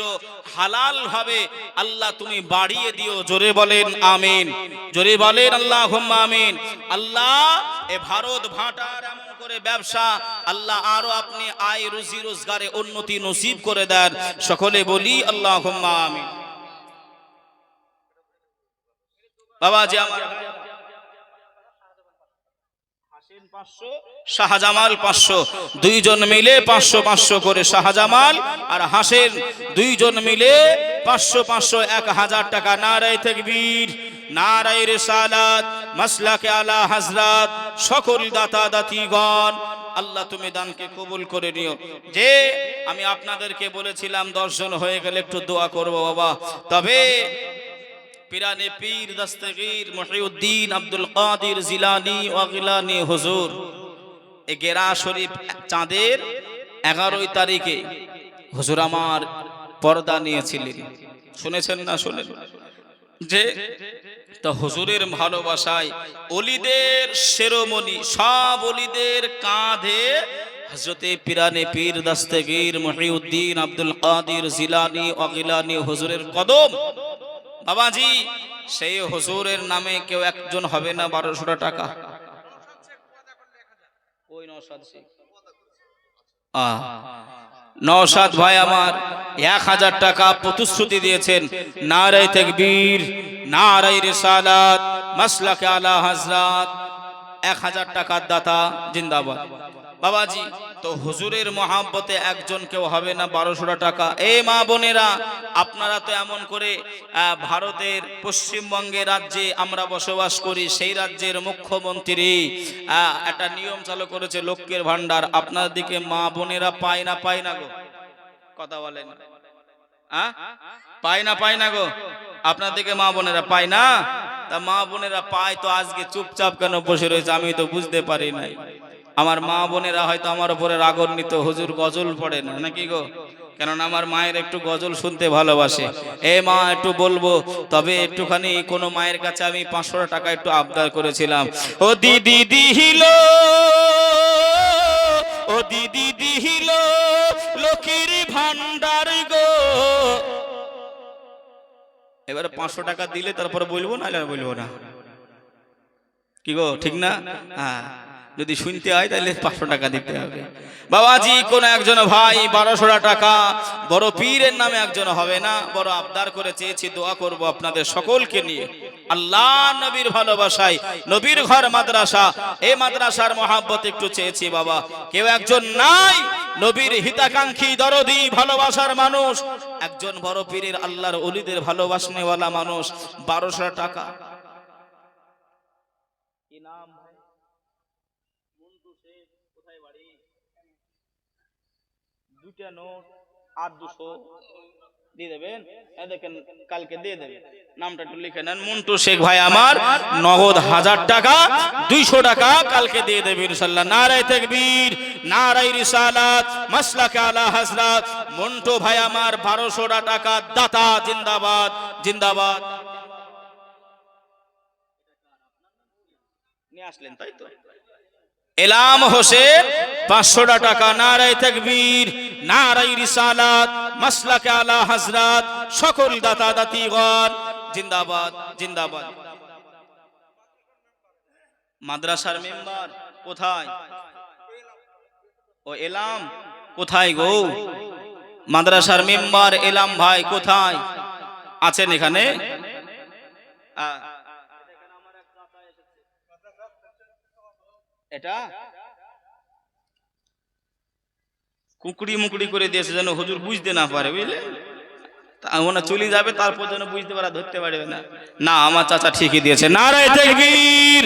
হালাল হবে আল্লাহ তুমি বাড়িয়ে দিও। জোরে বলেন আমিন, জোরে বলেন আল্লাহুম্মা আমিন। আল্লাহ এ ভারত ভাটার এমন করে ব্যবসা আল্লাহ আরো আপনি আয় রুজি রোজগারে উন্নতি নসিব করে দেন। সকলে বলি আল্লাহুম্মা আমিন। বাবাজি আমার শাহজামাল 500, দুইজন মিলে 500 500 করে শাহজামাল আর হাসেন দুইজন মিলে 500 500 1000 টাকা। নারায়ে তাকবীর, নারায়ে রিসালাত, মাসলাকে আলা হযরত, সকল দাতা দাতিগণ আল্লাহ তুমি দানকে কবুল করে নিও। যে আমি আপনাদেরকে বলেছিলাম 10 জন হয়ে গেলে একটু দোয়া করব বাবা। তবে পিরানে পীর দস্তগীর মুহিউদ্দিন আব্দুল কাদির জিলানী ওয়া গিলানী হুজুর এ গেরা শরীফ চাঁদের 11 তারিখে হুজুর আমার পর্দা নিয়েছিলেন। শুনেছেন না? শুনেন যে তো হুজুরের ভালোবাসায় ওলিদের শিরোমণি সব ওলিদের কাঁধে হযরতে পিরানে পীর দস্তগীর মুহিউদ্দিন আব্দুল কাদির জিলানী ওয়া গিলানী হুজুরের কদম। বাবাজি সেই হুজুরের নামে কেউ একজন হবে না 1200 টাকা? ওই নওশাদ ভাই আমার 1000 টাকা প্রতিশ্রুতি দিয়েছেন। নারায়ে তাকবীর, নারায়ে রিসালাত, মাসলাকে আলা হযরত 1000 টাকার দাতা জিন্দাবাদ। বাবাজি তো হুজুরের মহাব্বতে একজন কেউ হবে না 1200 টাকা। এই মা বোনেরা, আপনারা তো এমন করে ভারতের পশ্চিমবঙ্গে রাজ্যে আমরা বসবাস করি, সেই রাজ্যের মুখ্যমন্ত্রী একটা নিয়ম চালু করেছে লক্ষ্মীর ভান্ডার। আপনার দিকে মা বোনেরা পায় না গো? কথা বলেন, পায় না গো? আপনার দিকে মা বোনেরা পায় না? তা মা বোনেরা পায় তো আজকে চুপচাপ কেন বসে রয়েছে আমি তো বুঝতে পারি নাই। আমার মা বোনেরা হয়তো আমার উপরে রাগান্বিত, হুজুর গজল পড়ে না নাকি গো? কেননা আমার মায়ের একটু গজল শুনতে ভালোবাসে। এ মা একটু বলবো, তবে একটুখানি কোনো মায়ের কাছে আমি 500 টাকা একটু আবদার করেছিলাম। ও দিদি দিহিল, ও দিদি দিহিল লক্ষ্মীর ভান্ডার গো। এবারে 500 টাকা দিলে তারপরে বলবো, না বলবো না, কি গো ঠিক না? হ্যাঁ, যদি শুনতে হয় তাহলে 500 টাকা দিতে হবে। বাবাজি কোন একজন ভাই 1200 টাকা বড় পীরের নামে একজন হবে না, বড় আবদার করে চেয়েছি, দোয়া করব আপনাদের সকলকে নিয়ে আল্লাহ নবীর ভালোবাসায়, নবীর ঘর মাদ্রাসা, এই মাদ্রাসার মহাব্বত একটু চেয়েছি। বাবা কেউ একজন নাই নবীর হিতাকাঙ্ক্ষী দরদি ভালোবাসার মানুষ, একজন বড় পীরের আল্লাহর ওলিদের ভালোবাসনেওয়ালা মানুষ 1200 টাকা। কি নাম? কোথায় বাড়ি? দুইটা নোট 8-200 দিয়ে দেবেন, দেখেন কালকে দিয়ে দেবেন। নামটা একটু লিখে নেন, মন্টু শেখ ভাই আমার নগদ 1000 টাকা, 200 টাকা কালকে দিয়ে দেবেন ইনশাআল্লাহ। নারায়ে তাকবীর, নারায়ে রিসালাত, মাসলাকে আলা হযরত মন্টু ভাই আমার 1200 টাকা দাতা, জিন্দাবাদ জিন্দাবাদ। নিয়ে আসলেন তাই তো? এলাম হোসেন 500 টাকা। নারায়ে তাকবীর, নারায়ে রিসালাত, মাসলাকে আলা হযরত সকল দাতা দাতিগণ জিন্দাবাদ জিন্দাবাদ। মাদ্রাসার মেম্বার কোথায়? ও এলাম কোথায় গো? মাদ্রাসার মেম্বার এলাম ভাই কোথায় আছেন? এখানে এটা কুকুরি মুকুড়ি করে দিয়েছে যেন হুজুর বুঝতে না পারে, বুঝলে? ওনা চলে যাবে, তারপর যেন বুঝতে পারা, ধরতে পারবে না। না, আমার চাচা ঠিকই দিয়েছে। নারায়ে তাকবীর,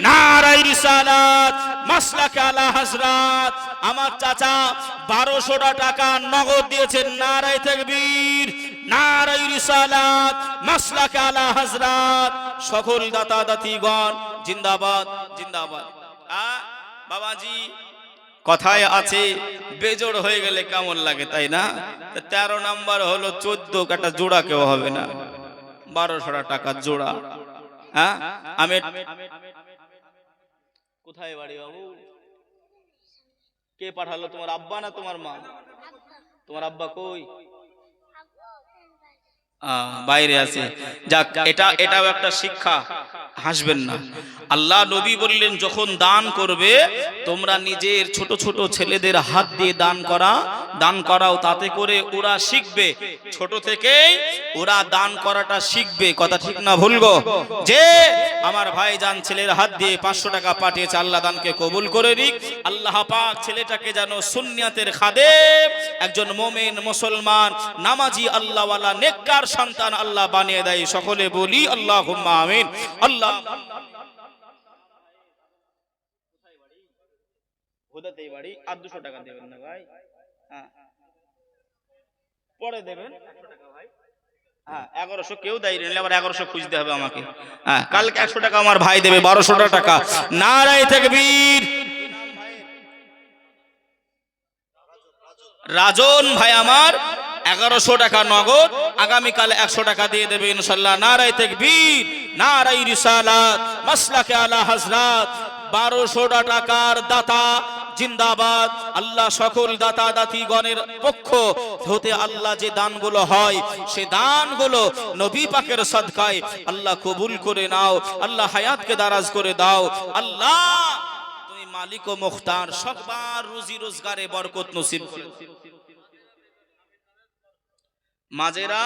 নারায়ে রিসালাত, মাসলাকে আলা হযরত আমার চাচা 1200 টাকা নগদ দিয়েছেন। নারায়ে তাকবীর, নারায়ে রিসালাত, মাসলাকে আলা হযরত সকল দাতা দাতিগণ জিন্দাবাদ জিন্দাবাদ। বাবাজি কথায় আছে বেজোড় হয়ে গেলে কেমন লাগে, তাই না? 13 নাম্বার হলো 14 কাটা জোড়া কেউ হবে না, 1200 টাকা জোড়া। হ্যাঁ, আমি কোথায় বাড়ি বাবু? কে পাঠালো, তোমার আব্বা না তোমার মা? তোমার আব্বা কই? বাইরে আছে। যাক, এটাও একটা শিক্ষা, হাসবেন না। আল্লাহ নবী বললেন যখন দান করবে তোমরা নিজের ছোট ছোট ছেলেদের হাত দিয়ে দান করাও, তাতে করে ওরা শিখবে, ছোট থেকেই ওরা দান করাটা শিখবে। কথা ঠিক না ভুল গো? যে আমার ভাইজান ছেলের হাত দিয়ে 500 টাকা পাঠিয়েছে, আল্লাহ দানকে কবুল করে নিক। আল্লাহ পাক ছেলেটাকে যেন সুন্নিয়তের খাদেম, একজন মুমিন মুসলমান নামাজি আল্লাহওয়ালা নেককার সন্তান আল্লাহ বানিয়ে দেয়। সকলে বলি আল্লাহুম্মা আমিন। আল্লাহ হুদাতেই বাড়ি। আর 200 টাকা দেবেন না ভাই? হ্যাঁ, পরে দেবেন 100 টাকা ভাই। হ্যাঁ, 1100 কেউ দেয় না, আবার 1100 খুঁজতে হবে আমাকে। হ্যাঁ, কালকে 100 টাকা আমার ভাই দেবে, 1200 টাকা। নারায়ে তাকবীর। রাজন ভাই আমার 1100 টাকা নগদ, আগামীকাল 100 টাকা দিয়ে দেবে ইনশাআল্লাহ। নারায়ে তাকবীর, নারায়ে রিসালাত, মাসলাকে আলা হযরত 1200 টাকার দাতা জিন্দাবাদ। আল্লাহ সকল দাতা দাতিগণের পক্ষ হতে আল্লাহ যে দানগুলো হয় সে দানগুলো নবী পাকের সদকায় আল্লাহ কবুল করে নাও। আল্লাহ হায়াতকে দারাজ করে দাও। আল্লাহ তুমি মালিক ও মুখতার, সবার রুজি রোজগারে বরকত নসিব করো। মাজেরা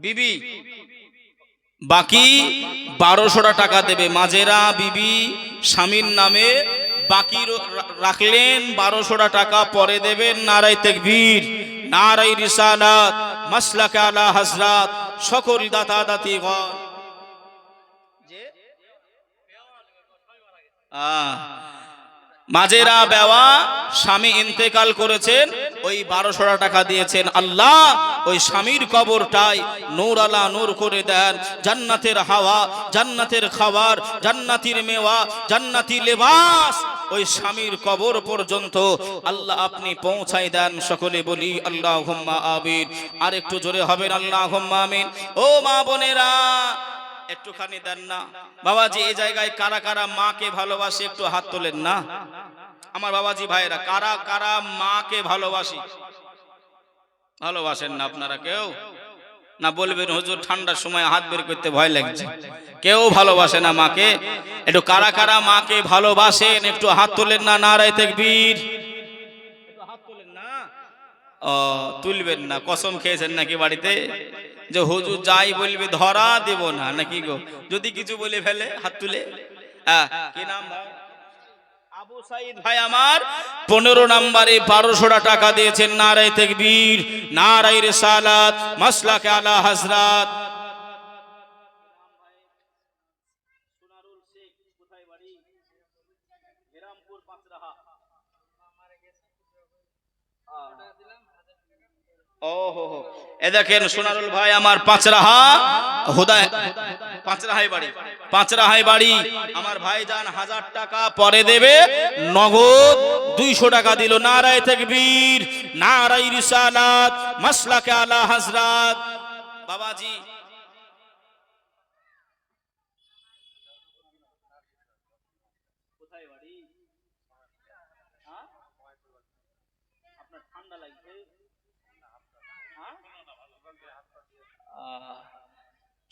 বিবি বাকি 1200 টাকা দেবে। মাজেরা বিবি স্বামীর নামে বাকি রাখলেন 1200 টাকা পরে দেবেন। নারায়ে তাকবীর, নারায়ে রিসালাত, মাসলাকে আলা হযরত, সকল দাতা দাতিগণ। মাজেরা বেওয়া স্বামী ইন্তেকাল করেছেন, ওই 1200 টাকা দিয়েছেন। আল্লাহ ওই স্বামীর কবরটাই নূর আলা নূর করে দেন। জান্নাতের হাওয়া, জান্নাতের খাবার, জান্নাতের মেওয়া, জান্নাতি লেবাস ওই স্বামীর কবর পর্যন্ত আল্লাহ আপনি পৌঁছাই দেন। সকলে বলি আল্লাহুম্মা আমিন। আর একটু জোরে হবেন আল্লাহুম্মা আমিন। ও মা বোনেরা একটুখানি দেন না বাবাজি। এই জায়গায় কারা কারা মাকে ভালোবাসে একটু হাত তোলেন না আমার বাবাজি ভাইরা। কারা কারা মাকে ভালোবাসি? ভালোবাসেন না আপনারা কেউ? না বলবেন হুজুর ঠান্ডার সময় হাত বের করতে ভয় লাগছে, কেউ ভালোবাসে না মাকে। একটু কারা কারা মাকে ভালোবাসেন একটু হাত তোলেন না। নারায়ে তাকবীর। হাত তোলেন না? ও তুলবেন না, কসম খেয়েছেন নাকি বাড়িতে যে হুজুর যাই বলবে ধরা দেব না নাকি গো? যদি কিছু বলে ফেলে হাত তুলে। কি নাম ভাই? আবু সাইদ ভাই আমার 15 নম্বরে 1200 টাকা দিয়েছেন। নারায়ে তাকবীর, নারায়ে রিসালাত, মাসলাকে আলা হযরত। ওহো এ দেখেন সোনারুল ভাই আমার পাঁচরাহা হুদায়, পাঁচরাহায় বাড়ি, পাঁচরাহায় বাড়ি। আমার ভাইজান 1000 টাকা পরে দেবে, নগদ 200 টাকা দিল। নারায়ে তাকবীর, নারায়ে রিসালাত, মাসলাকে আলা হযরত। বাবাজি কোথায় বাড়ি? আপনার ঠান্ডা লাগছে?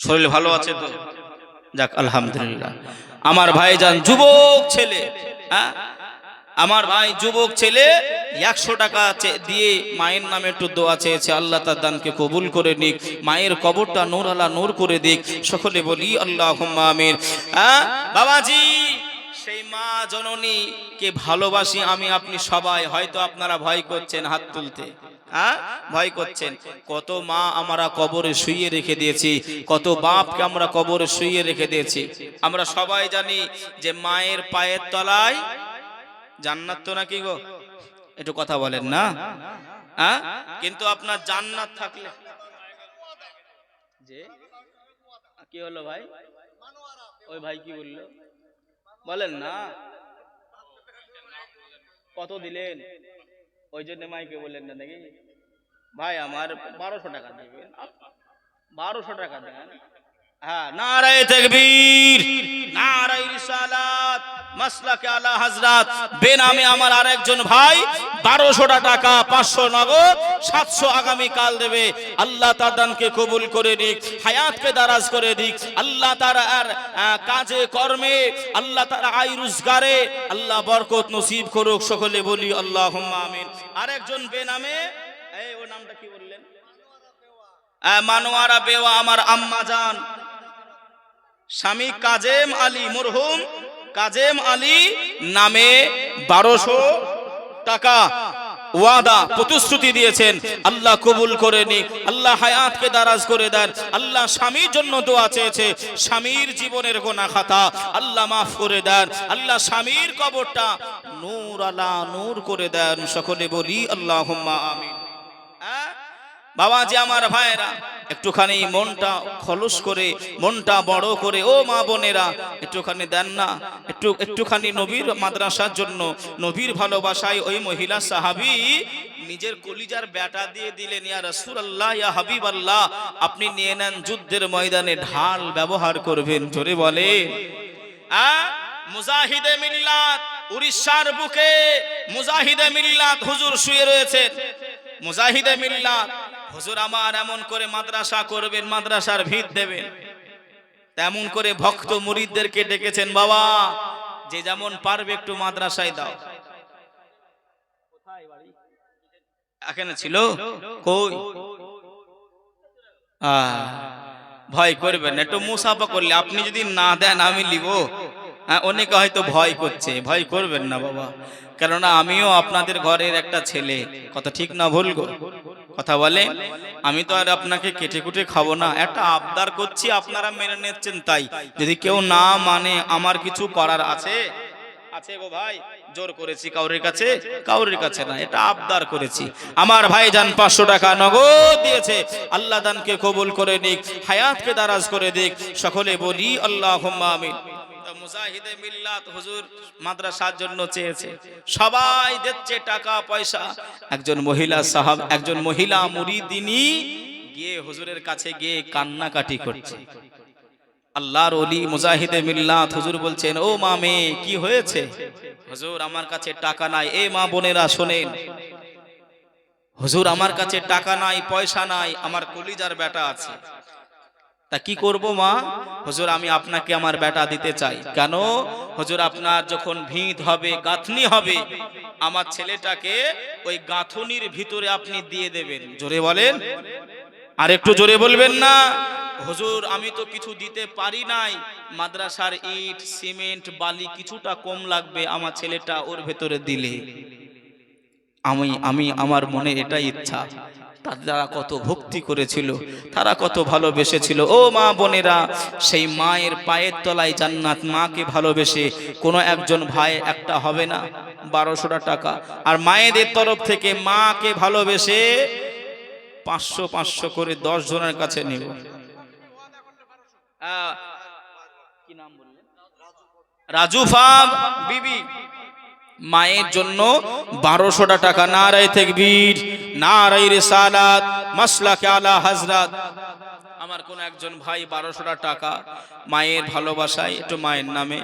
শরীর ভালো আছে তো? যাক আলহামদুলিল্লাহ। আমার ভাইজান যুবক ছেলে, আমার ভাই যুবক ছেলে 100 টাকা দিয়ে মায়ের নামে একটু দোয়া চেয়েছে। আল্লাহ তার দানকে কবুল করে নিক, মায়ের কবরটা নূর আলা নূর করে দিক। সকলে বলি আল্লাহুম্মা আমিন। বাবাজি সেই মা জননী কে ভালোবাসি আমি আপনি সবাই। হয়তো আপনারা ভয় করছেন হাত তুলতে, ভয় করছেন। কত মা আমরা কবরে শুইয়ে রেখে দিয়েছি, কত বাপকে আমরা কবরে শুইয়ে রেখে দিয়েছি। আমরা সবাই জানি যে মায়ের পায়ের তলায় জান্নাত তো নাকি গো? একটু কথা বলেন না। কিন্তু আপনার জান্নাত থাকলে যে কি হলো ভাই? ওই ভাই কি বললো বলেন না? কত দিলেন? ওই জন্য মাইকে বললেন না নাকি? ভাই আমার 1200 টাকা দেবেন, 1200 টাকা দেন। নারায়ে তাকবীর, নারায়ে রিসালাত, মাসলাকে আলা হযরত। বেনামে আমার আরেকজন ভাই 1200 টাকা, 500 নগদ, 700 আগামী কাল দেবে। আল্লাহ তার দানকে কবুল করে নিক, হায়াতকে দারাজ করে দিক। আল্লাহ তার আর কাজে কর্মে, আল্লাহ তার আয় রোজগারে আল্লাহ বরকত নসিব করুক। সকলে বলি আল্লাহুম্মা আমিন। আরেকজন বেনামে, এই ওর নামটা কি বললেন? মানোয়ারা বেওয়া আমার আম্মা জান, স্বামী কাজেম আলী, মরহুম কাজেম আলী নামে 1200 টাকা ওয়াদা প্রতিশ্রুতি দিয়েছেন। আল্লাহ কবুল করে নিক, আল্লাহ হায়াতকে দারাজ করে দেন। আল্লাহ স্বামীর জন্য দোয়া চেয়েছে, স্বামীর জীবনের গুনাহ খাতা আল্লাহ মাফ করে দেন। আল্লাহ স্বামীর কবরটা নূর আলা নূর করে দেন। সকলে বলি আল্লাহুম্মা আমিন। বাবাজি আমার ভাইরা একটুখানি মনটা খলস করে, মনটা বড় করে, ও মা বোনেরা একটুখানি দেন না, একটুখানি নবীর মাদ্রাসার জন্য, নবীর ভালোবাসায় ওই মহিলা সাহাবী নিজের কলিজার বেটা দিয়ে দিলেন। ইয়া রাসূলুল্লাহ, ইয়া হাবিবাল্লাহ, আপনি নিয়ে নেন, যুদ্ধের ময়দানে ঢাল ব্যবহার করবেন। জোরে বলে মুজাহিদে মিল্লাত, উড়িষ্যার বুকে মুজাহিদে মিল্লাত হুজুর শুয়ে রয়েছেন। মুজাহিদে মিল্লাত হুজুর আমার এমন করে মাদ্রাসা করবেন, মাদ্রাসার ভিত দেবেন, তেমন করে ভক্ত মুরিদদেরকে ডেকেছেন, বাবা যে যেমন পারবে একটু মাদ্রাসায় দাও। কোথায় বাড়ি? এখানে ছিল কই? ভয় করবেন একটু মুসাফা করলে, আপনি যদি না দেন আমি লিব। হ্যাঁ, অনেকে হয়তো ভয় করছে, ভয় করবেন না বাবা, কেননা আমিও আপনাদের ঘরের একটা ছেলে, কথা ঠিক না ভুল গো? কথা বলে, আমি তো আর আপনাকে কেটে কুটে খাবো না, একটা আবদার করছি, আপনারা মেনে নিচ্ছেন তাই। যদি কেউ না মানে আমার কিছু করার আছে? আছে গো ভাই, জোর করেছি কাউরের কাছে? কাউরের কাছে না, এটা আবদার করেছি। আমার ভাইজান 500 টাকা নগদ দিয়েছে, আল্লাহ দানকে কবুল করে নিক, হায়াতকে দারাজ করে দিক, সকলে বলি আল্লাহুম্মা আমিন। মুজাহিদে মিল্লাত হুজুর মাদ্রাসার জন্য চেয়েছে, সবাই দিচ্ছে টাকা পয়সা। একজন মহিলা সাহাব, একজন মহিলা মুরিদিনী গিয়ে হুজুরের কাছে গিয়ে কান্নাকাটি করছে। আল্লাহর ওলি মুজাহিদে মিল্লাত হুজুর বলছেন, ও মা মেয়ে কি হয়েছে? হুজুর আমার কাছে টাকা নাই। এ মা বোনেরা শোনেন, হুজুর আমার কাছে টাকা নাই, পয়সা নাই, আমার কলিজার বেটা আছে, তা কি করব মা? হুজুর আমি আপনাকে আমার বেটা দিতে চাই। কেন? হুজুর আপনার যখন ভিত হবে, গাঁথনি হবে, আমার ছেলেটাকে ওই গাঁথনির ভিতরে আপনি দিয়ে দেবেন। জোরে বলেন, আর একটু জোরে বলবেন না? হুজুর আমি তো কিছু দিতে পারি নাই, মাদ্রাসার ইট সিমেন্ট বালি কিছুটা কম লাগবে, আমার ছেলেটা ওর ভেতরে দিলে। আমি আমার মনে এটাই ইচ্ছা। তারা কত ভক্তি করেছিল, তারা কত ভালোবেসেছিল। ও মা বোনেরা, সেই মায়ের পায়ের তলায় জান্নাত। মাকে ভালোবেসে কোনো একজন ভাই একটা হবে না? 1200 টাকা। আর মায়েদের তরফ থেকে মাকে ভালোবেসে 500 করে 10 জনের কাছে নিব। কি নাম বললেন? রাজুফা বিবি, মায়ের জন্য 1200 টাকা। নারায়ে তাকবীর, নারায়ে রিসালাত, মাসলাকে আলা হযরত। আমার কোন একজন ভাই 1200 টাকা মায়ের ভালোবাসায়, একটু মায়ের নামে।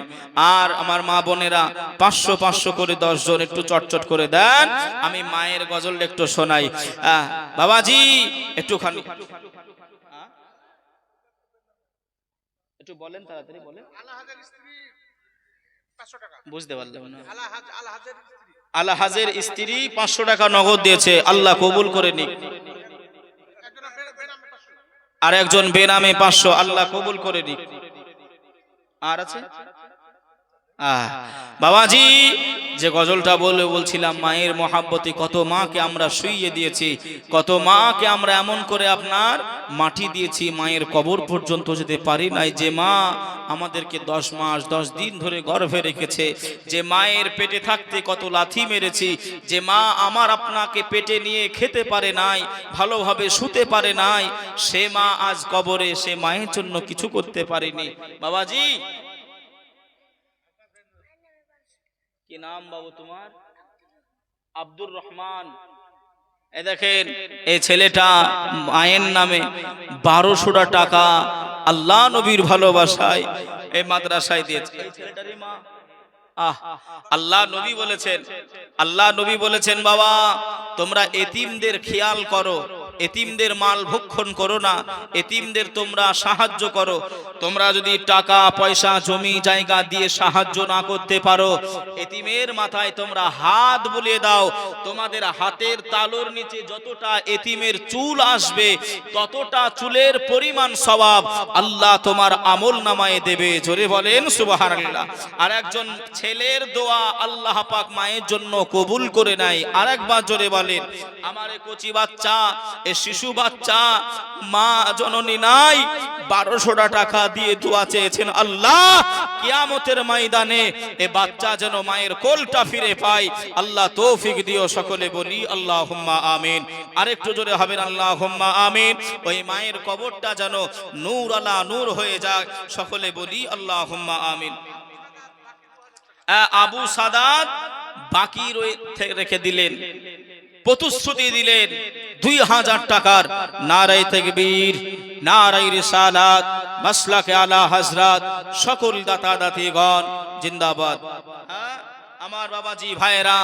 আর আমার মা বোনেরা 500 করে 10 জন একটু চটচট করে দেন, আমি মায়ের গজল একটু শোনাই। বাবাজি একটুখানি একটু বলেন, তাড়াতাড়ি বলেন। বুঝতে পারলাম না। আলা হাজের স্ত্রী 500 টাকা নগদ দিয়েছে, আল্লাহ কবুল করে নিক। আর একজন বেনামে 500, আল্লাহ কবুল করে নিক। আর আছে? বাবাজি যে গজলটা বলছিলাম, মায়ের মহাব্বতে কত মাকে আমরা শুইয়ে দিয়েছি, কত মাকে আমরা এমন করে আপনার মাটি দিয়েছি, মায়ের কবর পর্যন্ত যেতে পারি নাই। যে মা আমাদেরকে 10 মাস 10 দিন ধরে গর্ভে রেখেছে, যে মায়ের পেটে থাকতে কত লাথি মেরেছি, যে মা আমার আপনাকে পেটে নিয়ে খেতে পারে নাই, ভালোভাবে শুতে পারে নাই, সে মা আজ কবরে, সে মায়ের জন্য কিছু করতে পারেনি। বাবাজি কি নাম বাবু তোমার? আব্দুর রহমান। এই দেখেন, এই ছেলেটা মায়ের নামে 1200 টাকা আল্লাহ নবীর ভালোবাসায় এই মাদ্রাসায় দিয়েছে। এই ছেলেটারই মা। আল্লাহ নবী বলেছেন, আল্লাহ নবী বলেছেন, বাবা তোমরা এতিমদের খেয়াল করো, এতিমদের মাল ভক্ষণ করো না, এতিমদের তোমরা সাহায্য করো। তোমরা যদি টাকা পয়সা জমি জায়গা দিয়ে সাহায্য না করতে পারো, এতিমের মাথায় তোমরা হাত বুলিয়ে দাও, তোমাদের হাতের তালুর নিচে যতটা এতিমের চুল আসবে, ততটা চুলের পরিমাণ সওয়াব আল্লাহ তোমার আমল নামায় দেবে। জোরে বলেন সুবহানাল্লাহ। আর একজন ছেলের দোয়া আল্লাহ পাক মায়ের জন্য কবুল করে নেয়। আরেকবার জোরে বলেন, আমার কচি বাচ্চা, এ শিশু বাচ্চা, মা জননী নাই, 1200 টাকা দিয়ে দোয়া চেয়েছেন, আল্লাহ কিয়ামতের ময়দানে এ বাচ্চা যেন মায়ের কোলটা ফিরে পায়, আল্লাহ তৌফিক দিও। সকলে বলি আল্লাহুম্মা আমিন। আরেকটু জোরে হবেন আল্লাহুম্মা আমিন। ওই মায়ের কবরটা যেন নূর আলা নূর হয়ে যায়, সকলে বলি আল্লাহুম্মা আমিন। আবু সাদাত বাকি রেখে দিলেন, প্রতিশ্রুতি দিলেন 2000 টাকার। নারায়ে তাকবীর, নারায়ে রিসালাত, মাসলাকে আলা হযরত, সকল দাতা দাতিগণ জিন্দাবাদ। আমার বাবাজি ভাইরা,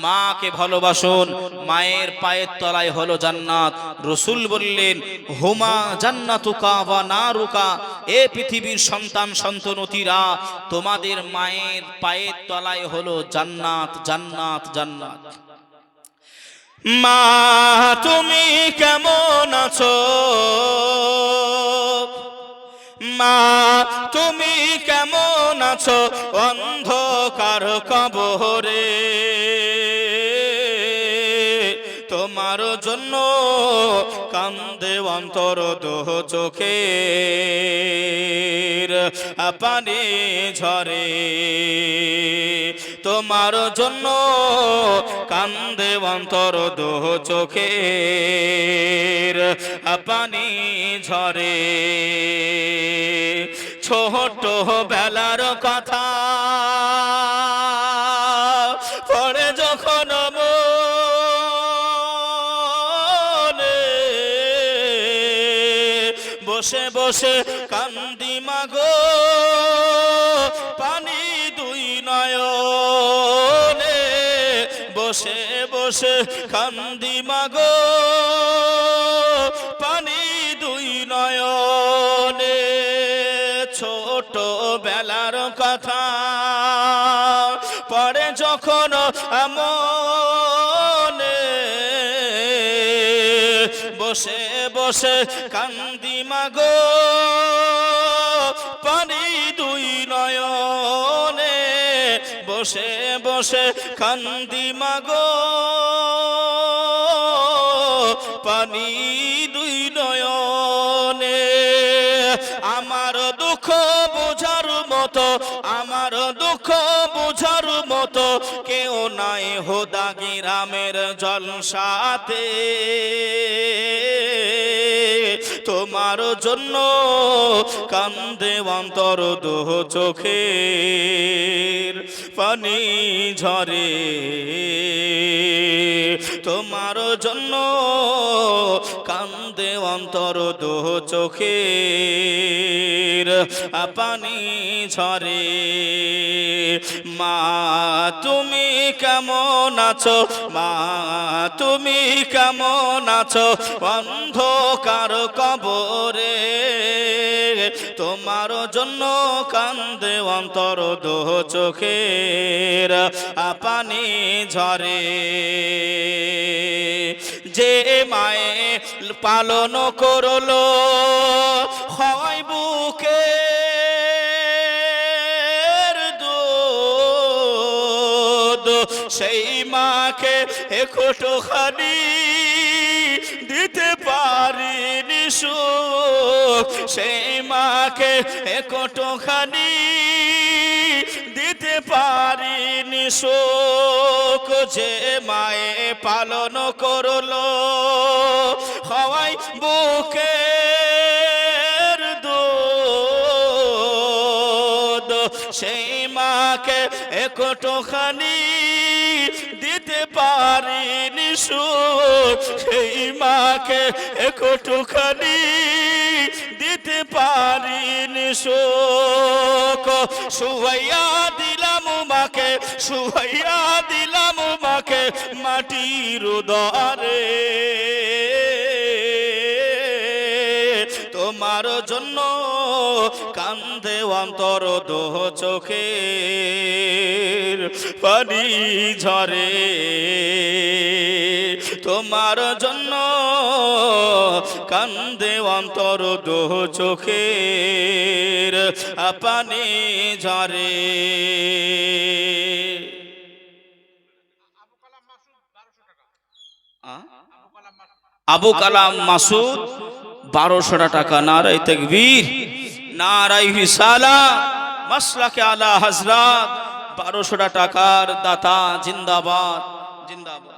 মাকে ভালোবাসুন, মায়ের পায়ের তলায় হলো জান্নাত। রাসূল বললেন, হুমা জান্নাতুকা ওয়া নারুকা, এ পৃথিবীর সন্তান সন্ততিরা, তোমাদের মায়ের পায়ের তলায় হলো জান্নাত, জান্নাত, জান্নাত। মা তুমি কেমন আছো? মা তুমি কেমন আছো অন্ধকার কবরে, তোমার জন্য কান্দে অন্তর দোহ চোখের পানি ঝরে, তোমার জন্য কান্দে অন্তর দোহ চোখের পানি ঝরে। ছোট বেলার কথা পড়ে যখন বসে বসে কান্দি মাগো পানি দুই নয়নে, বসে বসে কান্দি মাগো পানি দুই নয়নে। ছোট বেলার কথা পড়ে যখন মনে, বসে বসে কান্দি মাগো পানি দুই নয়নে, বসে বসে কান্দি মাগো পানি দুই নয়নে। আমার দুঃখ বোঝার মতো, আমার দুঃখ বোঝার মতো কেউ নাই হোদা গ্রামের জলসাতে, তোমার জন্য কান্দে অন্তর দোহ চোখের পানি ঝরে, তোমার জন্য কান্দে অন্তর দোহ চোখের পানি ঝরে। মা তুমি কেমন আছো, মা তুমি কেমন আছো অন্ধকার কবরে, তোমার জন্য কান্দে অন্তর দোহ চোখের পানি ঝরে। যে মায়ে পালন করলো হয় বুকে দুধ, সেই মাকে একটুখানি দিতে পারিনি সুখ, সেই মাকে একটুখানি দিতে পারিনি সুখ। যে মায়ে পালন করলো হওয়াই বুকের দুধ, সেই মাকে একটুখানি দিতে পারিনি সুখ, সেই মাকে একটুখানি দিতে পারিনি সুখ। শুয়াইয়া দিলাম মাকে, শুয়াইয়া দিলাম মাকে মাটির দরে, তোমার জন্য কান্দে অন্তর দোহ চোখের পানি ঝরে, তোমার জন্য কান্দে অন্তর দোহ চোখের পানি ঝরে। আবু কালাম মাসুদ 1200 টাকা। নারায়ে তাকবীর, নারায়ে রিসালাত, মাসলাকে আলা হযরত 1200 টাকার দাতা জিন্দাবাদ জিন্দাবাদ।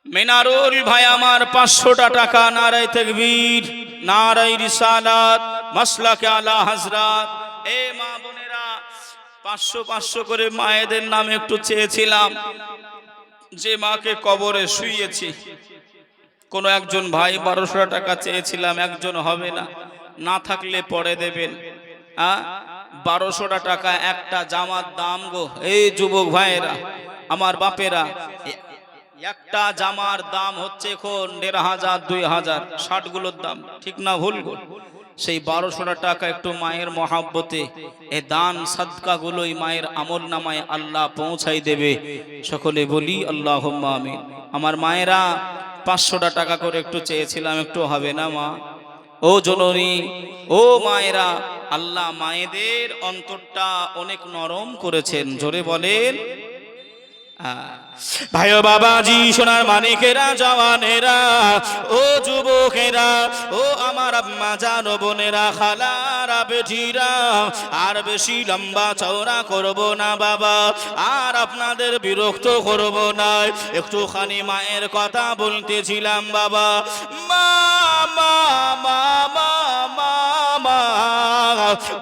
মিনারুল ভাই আমার 500 টাকা। নারায়ে তাকবীর, নারায়ে রিসালাত, মাসলাকে আলা হযরত। এ মা বোনেরা 500 করে মায়েদের নামে একটু চেয়েছিলাম, যে মাকে কবরে শুইয়েছি। কোন একজন ভাই 1200 টাকা চেয়েছিলাম, একজন হবে না, না থাকলে পরে দেবেন। 1200 টাকা একটা জামার দাম গো। এই যুবক ভাইয়েরা, আমার বাপেরা, একটা জামার দাম হচ্ছে এখন 1500 2000 60 গুলোর দাম, ঠিক না ভুল গো? সেই 1200 টাকা একটু মায়ের মহাব্বতে এ দান সাদকা গুলোই মায়ের আমল নামায় আল্লাহ পৌঁছাই দেবে। সকলে বলি আল্লাহুম্মা আমিন। আমার মায়েরা 500 টাকা করে একটু চেয়েছিলাম, একটু হবে না মা? ও জননী, ও মায়েরা, আল্লাহ মায়েদের অন্তরটা অনেক নরম করেছেন। জোরে বলেন। ভাই ও বাবাজি, সোনার মানিকেরা, জওয়ানেরা, ও যুবকেরা, ও আমার আম্মা জান, বোনেরা, খালারা, বেটিরা, আর বেশি লম্বা চওড়া করব না বাবা, আর আপনাদের বিরক্ত করব না। একটুখানি মায়ের কথা বলতেছিলাম বাবা। মা মা মা মা মা মা,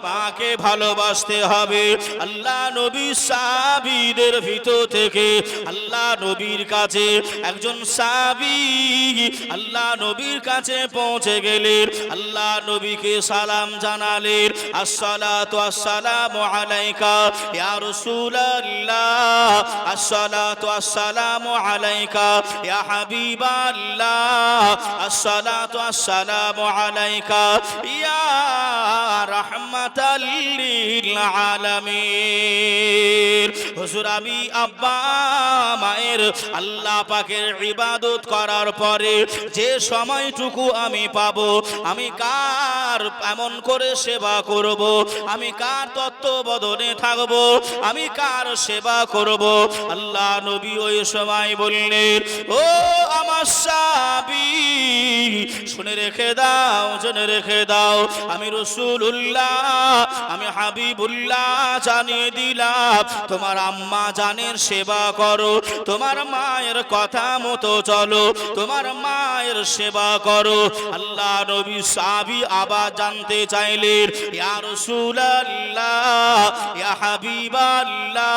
মাকে ভালোবাসতে হবে। আল্লাহ নবী সাহাবীদের ভিতর থেকে আল্লাহ নবীর কাছে একজন সাহাবী আল্লাহ নবীর কাছে পৌঁছে গেলেন। আল্লাহ নবীকে সালাম জানালেন, আসসালাতু আসসালামু আলাইকা ইয়া রাসূলুল্লাহ, আসসালাতু আসসালামু আলাইকা ইয়া হাবিবাল্লাহ, আসসালাতু আসসালামু আলাইকা ইয়া রাহমাতাল লিল আলামিন। হুজুর, আমি আব্বা মায়ের আল্লাহ পাকের ইবাদত করার পরে যে সময়টুকু আমি পাবো, আমি কার এমন করে সেবা করব, আমি কার তত্ত্বাবধানে থাকব, আমি কার সেবা করব। আল্লাহ নবী ওই সময় বললেন, ও আমার সাহাবী, শুনে রেখে দাও, জেনে রেখে দাও, আমি রাসূলুল্লাহ, আমি হাবিবুল্লাহ জানিয়ে দিলাম, তোমার আম্মা জানের সেবা করো, তোমার মায়ের কথা মতো চলো, তোমার মায়ের সেবা করো। আল্লাহ নবী সাহাবী আবার জানতে চাইলেন, ইয়া রাসূলুল্লাহ, ইয়া হাবিবাল্লাহ,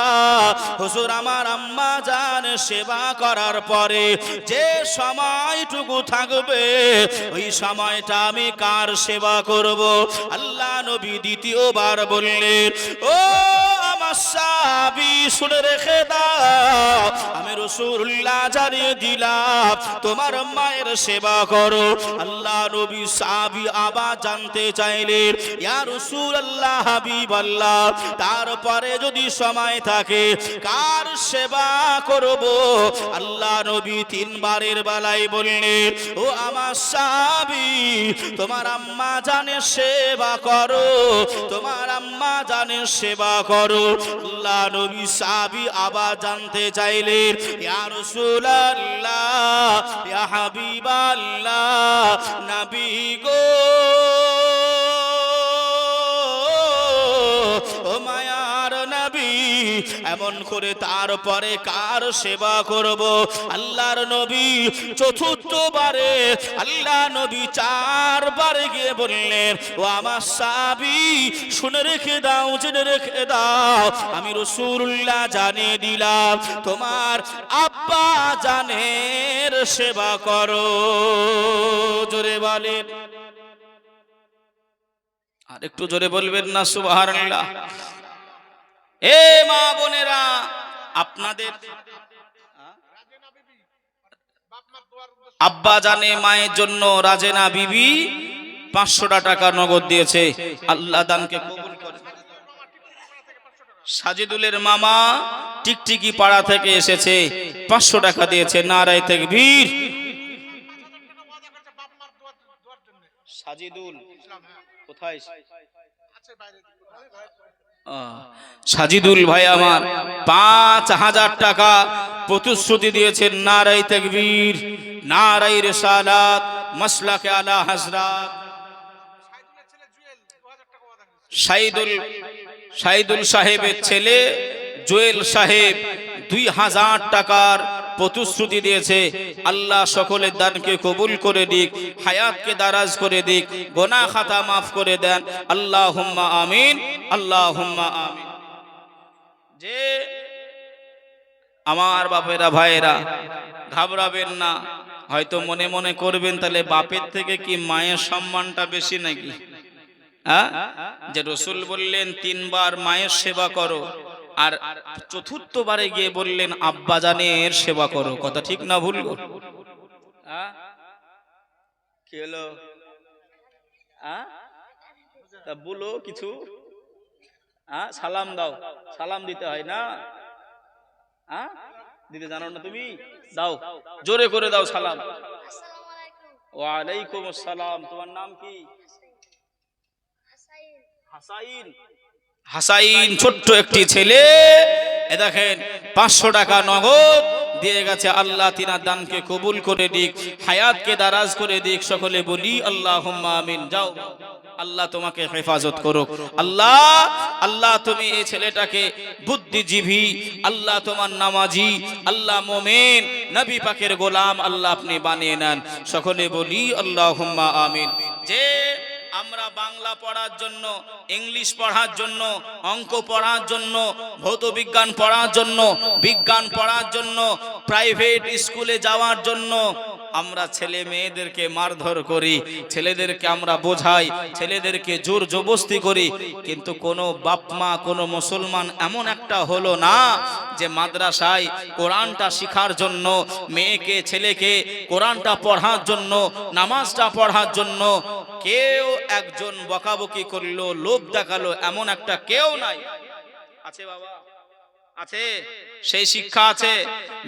হুজুর, আমার আম্মা জান সেবা করার পরে যে সময়টুকু থাকবে, ওই সময়টা আমি কার সেবা করব? আল্লাহ নবী দ্বিতীয়বার বললেন, ও আমার সাহাবী, শুনে রেখে দাও, আমি রাসূলুল্লাহ জানিয়ে দিলাম, তোমার মায়ের সেবা করো। আল্লাহ নবী সাহাবী আবার জানতে চাইলেন, ইয়া রাসূলুল্লাহ, হাবিবাল্লাহ, তারপরে যদি সময় থাকে কার সেবা করব? আল্লাহ নবী তিনবারের বেলায় বললেন, ও আমার সাহাবী, তোমার আম্মা জানের সেবা করো, তোমার আম্মা জানের সেবা করো। আল্লাহ নবী সাহাবী আবার জানতে চাইলেন, ইয়া রাসূলুল্লাহ, ইয়া হাবিবাল্লাহ, নবী গো, ও মায়ার নবী, এমন করে তারপরে কার সেবা করব? আল্লাহর নবী চতুর্থবারে আল্লাহ নবী চারবারে গিয়ে বললেন, ও আমার সাহাবী, শুনে রেখে দাও, জেনে রেখে দাও, আমি রাসূলুল্লাহ জানিয়ে দিলাম, তোমার আব্বা জানের সেবা করো। জোরে বলেন, আর একটু জোরে বলবেন না সুবহানাল্লাহ। এ মা বোনেরা, আপনাদের আব্বা জানে মায়ের জন্য রাজেনা বিবি 500 টাকা নগদ দিয়েছে। আল্লাহ দানকে কবুল করে। সাজিদুলের মামা টিকটিকি পাড়া থেকে এসেছে, 500 টাকা দিয়েছে। নারায়ে তাকবীর। সাজিদুল কোথায়? সাজিদুল ভাই আমার 5000 টাকা প্রতিশ্রুতি দিয়েছেন। নারায়ে তাকবীর, নারায়ে রিসালাত, মাসলাকে আলা হযরত। সাইদুল সাহেবের ছেলে জুয়েল সাহেব 2000 টাকার প্রতিশ্রুতি দিয়েছে। আল্লাহ সকলের দানকে কবুল করে দিক, হায়াতকে দারাজ করে দিক, গুনাহ খাতা মাফ করে দেন। আল্লাহুম্মা আমিন, আল্লাহুম্মা আমিন। যে আমার বাপেরা, ভাইয়েরা, ঘাবড়াবেন না। হয়তো মনে মনে করবেন, তাহলে বাপের থেকে কি মায়ের সম্মানটা বেশি নাকি? যে রাসূল বললেন 3 বার মায়ের সেবা করো, আর চতুর্থবারে গিয়ে বললেন আব্বা জানের সেবা করো। কথা ঠিক না ভুল? কি হলো? তা বলো কিছু। সালাম দাও, সালাম দিতে হয় না? দিতে জানো না তুমি? দাও, জোরে করে দাও সালাম। ওয়ালাইকুম আসসালাম। তোমার নাম কি? হাসাইন। হাসাইন ছোট্ট একটি ছেলে, এ দেখেন 500 টাকা নগদ দিয়ে গেছে। আল্লাহ তিনার দানকে কবুল করে দিক, হায়াতকে দারাজ করে দিক। সকলে বলি আল্লাহুম্মা আমিন। যাও, আল্লাহ তোমাকে হেফাজত করুক। আল্লাহ আল্লাহ তুমি এই ছেলেটাকে বুদ্ধিজীবী, আল্লাহ তোমার নামাজি, আল্লাহ মুমিন, নবী পাকের গোলাম আল্লাহ আপনি বানিয়ে নেন। সকলে বলি আল্লাহুম্মা আমিন। যে আমরা বাংলা পড়ার জন্য, ইংলিশ পড়ার জন্য, অঙ্ক পড়ার জন্য, ভৌত বিজ্ঞান পড়ার জন্য, বিজ্ঞান পড়ার জন্য, প্রাইভেট স্কুলে যাওয়ার জন্য আমরা ছেলে মেয়েদেরকে মারধর করি, ছেলেদেরকে আমরা বোঝাই, ছেলেদেরকে জোর জবরদস্তি করি, কিন্তু কোনো বাপ মা, কোনো মুসলমান এমন একটা হলো না যে মাদ্রাসায় কোরআনটা শেখার জন্য, মেয়েকে ছেলেকে কোরআনটা পড়ার জন্য, নামাজটা পড়ার জন্য কেউ একজন বকাবকি করলো, লোভ দেখালো, এমন একটা কেউ নাই। আছে বাবা? আছে? সেই শিক্ষা আছে।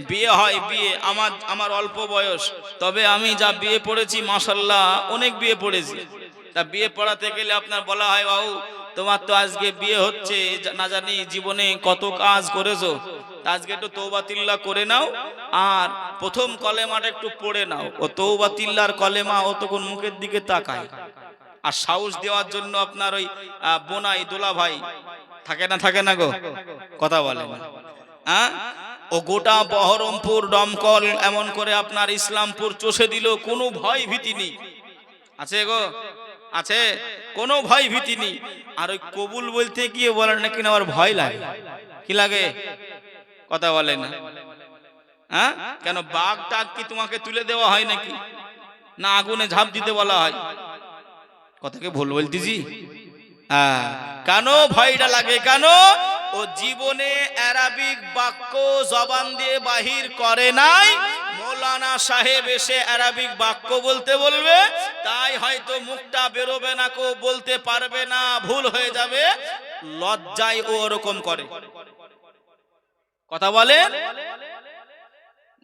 বিয়ে হয়, বিয়ে আমার অল্প বয়স, তবে আমি যা বিয়ে পড়েছি মাশাআল্লাহ অনেক বিয়ে পড়েছি। তা বিয়ে পড়াতে গেলে আপনার বলা হয়, বাবু তোমার তো আজকে বিয়ে হচ্ছে, না জানি জীবনে কত কাজ করেছো, আজকে একটু তওবাতিল্লাহ করে নাও, আর প্রথম কলেমাটা একটু পড়ে নাও। ও তওবাতিল্লাহর কলেমা ও তখন মুখের দিকে তাকায়, আর সাহস দেওয়ার জন্য আপনার ওই বোনাই দোলা ভাই থাকে না গো, কথা বলে না। ও গোটা বহরমপুর, দমকল, এমন করে আপনার ইসলামপুর চষে দিল, কোনো ভয় ভীতি নেই। আছে গো? আছে? কোনো ভয় ভীতি নেই। আর ওই কবুল বলতে গিয়ে বলার নাকি না, আবার ভয় লাগে। কি লাগে? কথা বলে না। কেন বাঘ টাক কি তোমাকে তুলে দেওয়া হয় নাকি? না আগুনে ঝাঁপ দিতে বলা হয়? কথাকে ভুল বলতেছি? কেন ভয়টা লাগে? কেন? ও জীবনে আরবিক বাক্য জবান দিয়ে বাহির করে নাই, মৌলানা সাহেব এসে আরবিক বাক্য বলতে বলবে, তাই হয়তো মুখটা বেরোবে না, কেউ বলতে পারবে না, ভুল হয়ে যাবে, লজ্জায় ও ওরকম করে। কথা বলে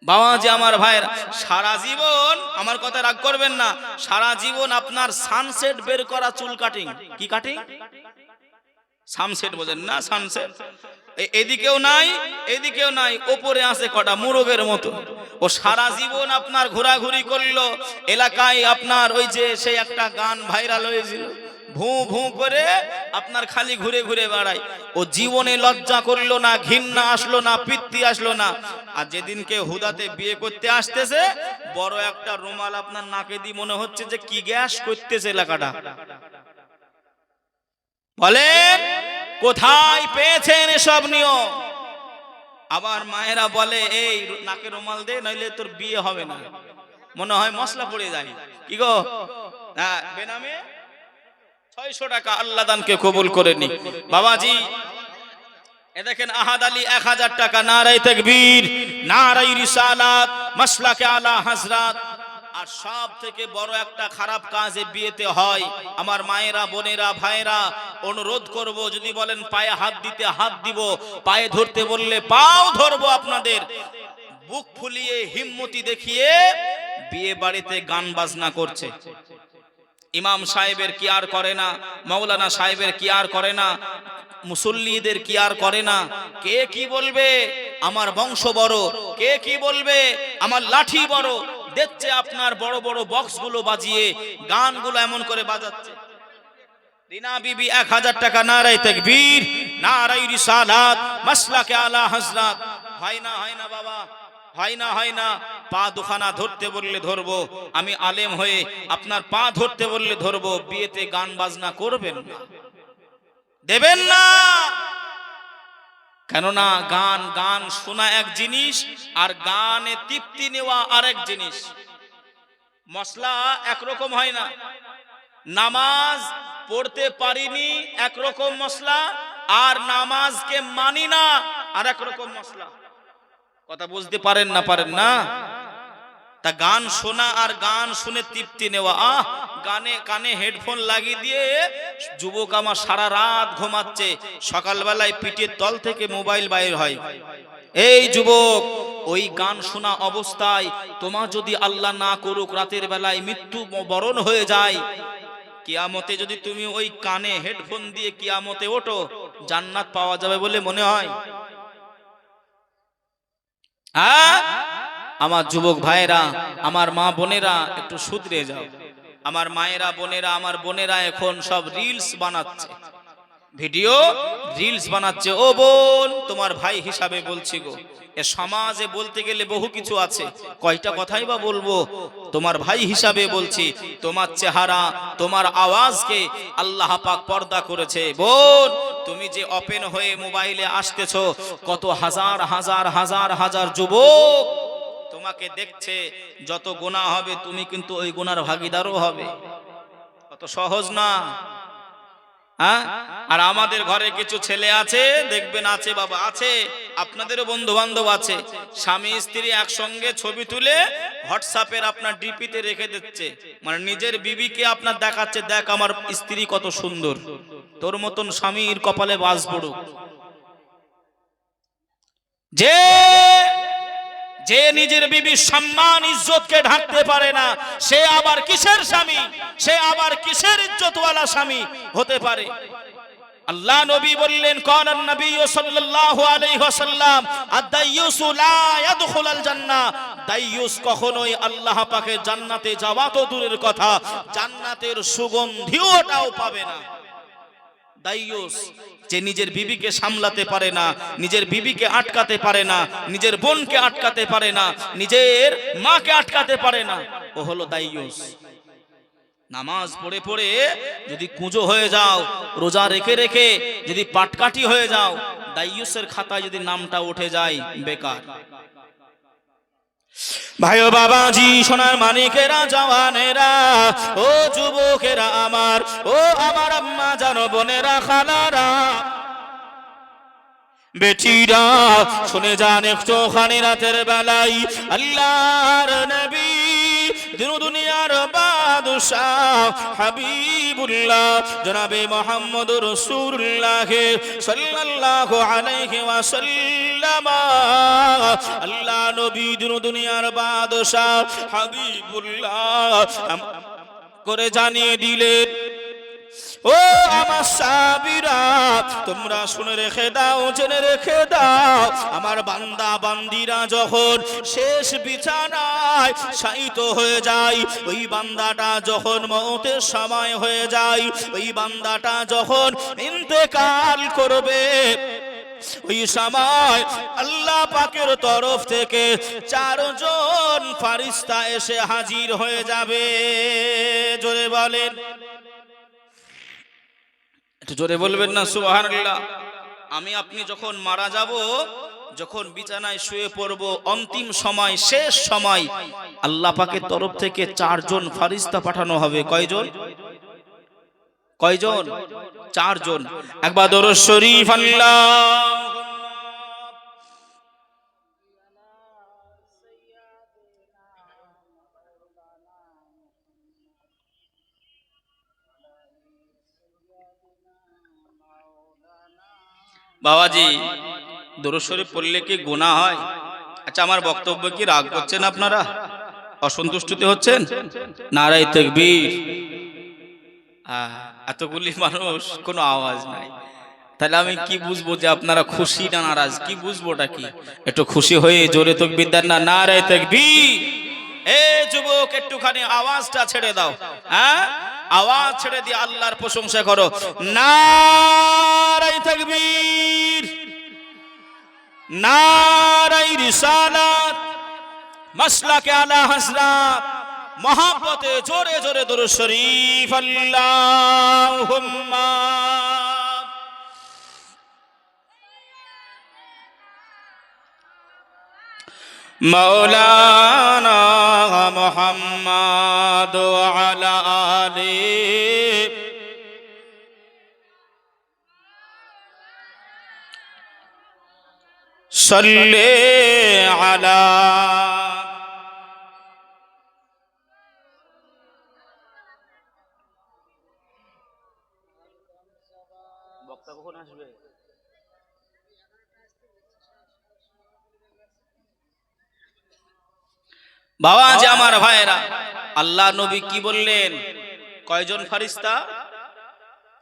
বাবা যে আমার ভাইয়ের, সারা জীবন, আমার কথা রাগ করবেন না, সারা জীবন আপনার সানসেট বের করা চুল কাটিং। কি কাটিং? সানসেট বোঝেন না? সানসেট এদিকেও নাই, এদিকেও নাই, ওপরে আছে কটা মুরগের মতো। ও সারা জীবন আপনার ঘোরাঘুরি করলো এলাকায়। আপনার ওই যে সেই একটা গান ভাইরাল হয়েছিল, ভু ভু করে আপনার খালি ঘুরে ঘুরে বেড়ায়। ও জীবনে লজ্জা করলো না, ঘৃণা আসলো না, পিত্তি আসলো না। আর যেদিনকে হুদাতে বিয়ে করতে আসতেছে, বড় একটা রুমাল আপনার নাকে দিয়ে মনে হচ্ছে যে কি গ্যাস করতেছে এলাকাটা। বলেন কোথায় পেয়েছেন এসব নিয়ম? আবার মায়েরা বলে, এই নাকে রুমাল দে, নইলে তোর বিয়ে হবে না। মনে হয় মশলা পড়ে যায়। কি গো? বেনামে 600 টাকা আল্লাহ দানকে কবুল করে নি। বাবাজি এ দেখেন আহাদ আলী 1000 টাকা। নারায়ে তাকবীর, নারায়ে রিসালাত, মাসলাকে আলা হযরত। আর সব থেকে বড় একটা খারাপ কাজে বিয়েতে হয়। আমার মায়েরা, বোনেরা, ভাইরা, অনুরোধ করব, যদি বলেন পায়ে হাত দিতে হাত দিব, পায়ে ধরতে বললে পাও ধরবো আপনাদের। বুক ফুলিয়ে হিম্মতি দেখিয়ে বিয়ে বাড়িতে গান বাজনা করছে। ইমাম সাহেবের কি আর করে না, মাওলানা সাহেবের কি আর করে না, মুসল্লিদের কি আর করে না? কে কি বলবে আমার বংশ বড়, কে কি বলবে আমার লাঠি বড়, দেখছে আপনার বড় বড় বক্সগুলো বাজিয়ে গানগুলো এমন করে বাজাচ্ছে। রিনা বিবি 1000 টাকা। নারায়ে তাকবীর, নারায়ে রিসালাত, মাসলাকে আলা হযরত। হয় না বাবা, হয় না। পা দুখানা ধরতে বললে ধরবো, আমি আলেম হয়ে আপনার পা ধরতে বললে ধরবো। বিয়েতে গান বাজনা করবেন না, দেবেন না। কেননা গান শোনা এক জিনিস, আর গানে তৃপ্তি নেওয়া আরেক জিনিস। মশলা একরকম হয় না। নামাজ পড়তে পারিনি একরকম মশলা, আর নামাজকে মানি না আর একরকম মশলা। কথা বুঝতে পারেন না? তা গান শোনা আর গান শুনে তৃপ্তি নেওয়া, গানে কানে হেডফোন লাগিয়ে দিয়ে যুবক আমার সারা রাত ঘুমাচ্ছে, সকালবেলায় পিঠের তল থেকে মোবাইল বাইর হয়। এই যুবক ওই গান শোনা অবস্থায় তোমার যদি আল্লাহ না করুক রাতের বেলায় মৃত্যু বরণ হয়ে যায়, কিয়ামতে যদি তুমি ওই কানে হেডফোন দিয়ে কিয়ামতে ওঠো, জান্নাত পাওয়া যাবে বলে মনে হয়? হ্যাঁ, আমার যুবক ভাইরা, আমার মা বোনেরা, একটু শুধরে যাও। আমার মায়েরা, বোনেরা, আমার বোনেরা এখন সব রিলস বানাচ্ছে, ভিডিও রিলস বানাচ্ছে। ও বোন, তোমার ভাই হিসাবে বলছি গো, এ সমাজে বলতে গেলে বহু কিছু আছে, কয়টা কথাই বা বলবো। তোমার ভাই হিসাবে বলছি, তোমার চেহারা, তোমার আওয়াজকে আল্লাহ পাক পর্দা করেছে। বোন, তুমি যে ওপেন হয়ে মোবাইলে আসতেছো, কত হাজার হাজার হাজার হাজার যুবক তোমাকে দেখছে, যত গুনাহ হবে তুমি কিন্তু ওই গুনার ভাগীদারও হবে। কত সহজ না, হ্যাঁ? আর আমাদের ঘরে কিছু ছেলে আছে, দেখবেন আছে বাবা, আছে, আপনাদেরও বন্ধু বান্ধব আছে, স্বামী স্ত্রী একসঙ্গে ছবি তুলে হোয়াটসঅ্যাপের আপনার ডিপিতে রেখে দিচ্ছে, মানে নিজের বিবিকে আপনার দেখাচ্ছে, দেখ আমার স্ত্রী কত সুন্দর, তোর মতন স্বামীর কপালে বাজ পড়ুক। যে যে নিজের বিবির সম্মান ইজ্জতকে ঢাকতে পারে না, সে আবার কিসের স্বামী, সে আবার কিসের ইজ্জতওয়ালা স্বামী হতে পারে? আল্লাহ নবী বললেন, কালান নবী সাল্লাল্লাহু আলাইহি ওয়াসাল্লাম, আদ-দাইয়ুসু লা ইয়াদখুলুল জান্নাহ, দাইয়ুস কখনোই আল্লাহ পাকের জান্নাতে যাওয়া তো দূরের কথা, জান্নাতের সুগন্ধিওটাও পাবে না। দাইয়ুস, যে নিজের বিবিকে সামলাতে পারে না, নিজের বিবিকে আটকাতে পারে না, নিজের বোনকে আটকাতে পারে না, নিজের মাকে আটকাতে পারে না, ও হলো দাইয়ুস। নামাজ পড়ে পড়ে যদি কুঁজো হয়ে যাও, রোজা রেখে রেখে যদি পাটকাঠি হয়ে যাও, দাইয়ুসের খাতায় যদি নামটা উঠে যায়, বেকার। ভাই ও বাবাজি, সোনার মানিকেরা, জওয়ানেরা, ও যুবকেরা আমার, ও আমার আম্মা জানো, বোনেরা, খালারা, বেটিরা, শুনে যান একটুখানি রাতের বেলায় আল্লাহর নবী, দুনিয়ার বাদশাহ হাবিবুল্লাহ জনাবে মুহাম্মদুর রাসূলুল্লাহ সাল্লাল্লাহু আলাইহি ওয়াসাল্লাম, আল্লাহ নবী দুনিয়ার বাদশাহ হাবিবুল্লাহ করে জানিয়ে দিলেন, ও আমার সাহাবীরা, তোমরা শুনে রেখে দাও, জেনে রেখে দাও, আমার বান্দা বান্দিরা যখন শেষ বিছানায় শায়িত হয়ে যায়, ওই বান্দাটা যখন মওতের সময় হয়ে যায়, ওই বান্দাটা যখন ইন্তেকাল করবে, ওই সময় আল্লাহ পাকের তরফ থেকে 4 জন ফেরেশতা এসে হাজির হয়ে যাবে। জোরে বলেন, একটু জোরে বলবেন না সুবহানাল্লাহ। আমি আপনি যখন মারা যাব, যখন বিছানায় শুয়ে পড়ব, অন্তিম সময়, শেষ সময়, আল্লাহ পাকের তরফ থেকে 4 জন ফেরেশতা পাঠানো হবে। কয়জন? কয়জন? 4 জন। একবার দরুদ শরীফ আল্লাহ। বাবাজি, দরুদ শরীফ পড়লে কি গুনাহ হয়? আচ্ছা, আমার বক্তব্য কি রাগ করছেন আপনারা? অসন্তুষ্টিতে হচ্ছেন? নারায়ে তাকবীর। এতগুলি মানুষ, কোনো আওয়াজ নাই, তাহলে আমি কি বুঝবো যে আপনারা খুশি না নারাজ? কি বুঝবোটা কি? একটু খুশি হয়ে জোরে তাকবীর দেন না, নারায়ে তাকবীর। এ যুবক, একটুখানি আওয়াজটা ছেড়ে দাও, হ্যাঁ, আওয়াজ ছেড়ে দিয়ে আল্লাহর প্রশংসা করো। নারায়ে তাকবীর, নারায়ে রিসালাত, মাসলাকে আলা হযরত, মহব্বতে জোরে জোরে দরুদ শরীফ আল্লাহুম্মা মাওলানা মুহাম্মদ ওয়া আলা আলিহি সাল্লি আলা। বক্তা কখন আসবে? বাবা যে আমার ভাইরা, আল্লাহ নবী কি বললেন? কয়জন ফারিস্তা?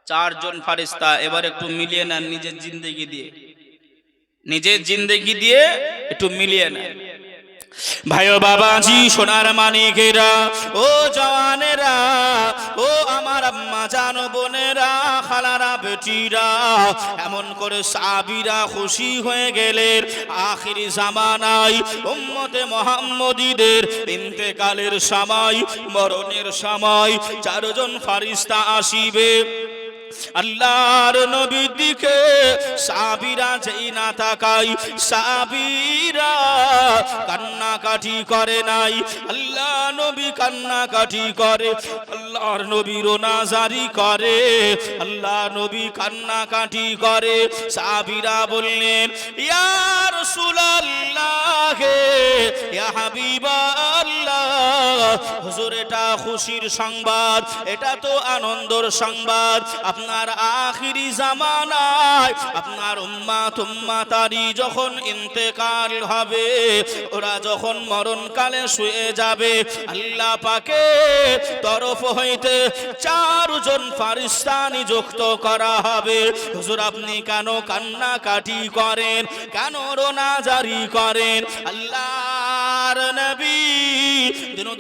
4 জন ফারিস্তা। এবার একটু মিলিয়ে নেন নিজের জিন্দেগি দিয়ে, নিজের জিন্দেগি দিয়ে একটু মিলিয়ে নেন। ভাই ও বাবাজি, সোনার মানিকেরা, ও জওয়ানেরা, ও আমার আম্মা জান বোনেরা, খালারা, বেটিরা, এমন করে সাহাবীরা খুশি হয়ে গেলেন। আখিরি জামানায় উম্মতে মুহাম্মদীদের ইন্তেকালের সময়, মরণের সময় 4 জন ফারিস্তা আসিবে। আল্লাহর নবীর দিকে সাহাবীরা যেই না তাকায়, সাহাবীরা কান্নাকাটি করে নাই। আল্লাহ নবী কান্নাকাটি করে, আল্লাহর নবী রোনাজারি করে, আল্লাহ নবী কান্নাকাটি করে। সাহাবীরা বললেন, ইয়া রাসূলুল্লাহ, ইয়া হাবিবাল্লাহ, হুজুর এটা খুশির সংবাদ, এটা তো আনন্দের সংবাদ। আপনার আখিরি জামানায় আপনার উম্মাতারি যখন ইন্তেকাল হবে, ওরা যখন মরণকালে শুয়ে যাবে, আল্লাহ পাকের তরফ হইতে 4 জন ফারিস্তা নিযুক্ত করা হবে। হুজুর আপনি কেন কান্নাকাটি করেন, কেন রোনাজারি করেন? আল্লাহর নবী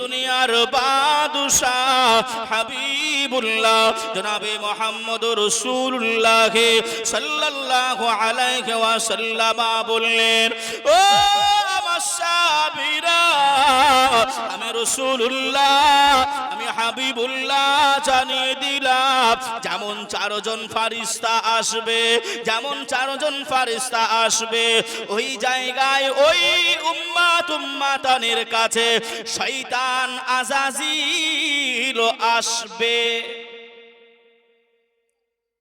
দুনিয়ার বাদশাহ হাবিবুল্লাহ জনাবে মুহাম্মদুর রাসূলুল্লাহ সাল্লাল্লাহু আলাইহি ওয়াসাল্লাম বললেন, ও আমার সাহাবীরা, আমি রাসূলুল্লাহ, আমি হাবিবুল্লাহ জানিয়ে দিলাম, যেমন 4 জন ফারিস্তা আসবে, যেমন 4 জন ফারিস্তা আসবে, ওই জায়গায় ওই উম্মাতানের কাছে শয়তান আযাজিল আসবে।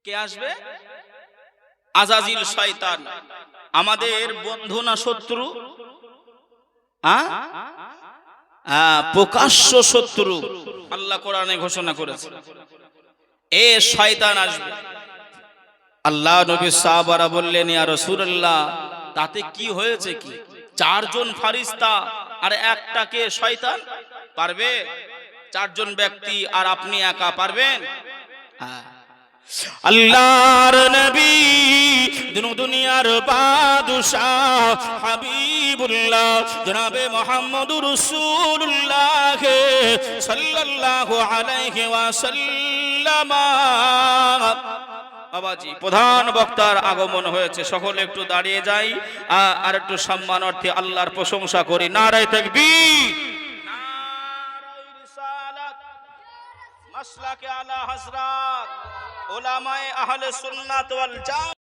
কে আসবে? আযাজিল শয়তান। আমাদের বন্ধু না শত্রু? প্রকাশ্য শত্রু। আল্লাহ কোরআনে ঘোষণা করেছে এ শয়তান আসবে। আল্লাহ নবী সাহাবারা বললেন, ইয়া রাসূলুল্লাহ, তাতে কি হয়েছে? কি 4 জন ফারিস্তা আর একটাকে শয়তান পারবে? 4 জন ব্যক্তি আর আপনি একা পারবেন? আল্লাহর নবী দুনিয়ার বাদশাহ হাবিবুল্লাহ জনাবে মুহাম্মদুর রাসূলুল্লাহ সাল্লাল্লাহু আলাইহি ওয়াসাল্লাম। বাবাজি, প্রধান বক্তার আগমন হয়েছে, সকলে একটু দাঁড়িয়ে যাই আর একটু সম্মানার্থে আল্লাহর প্রশংসা করি। নারায়ে তাকবীর, নারায়ে রিসালাত, মাসলাকে আলা হযরত উলামায়ে আহলে সুন্নাত ওয়াল জামাত।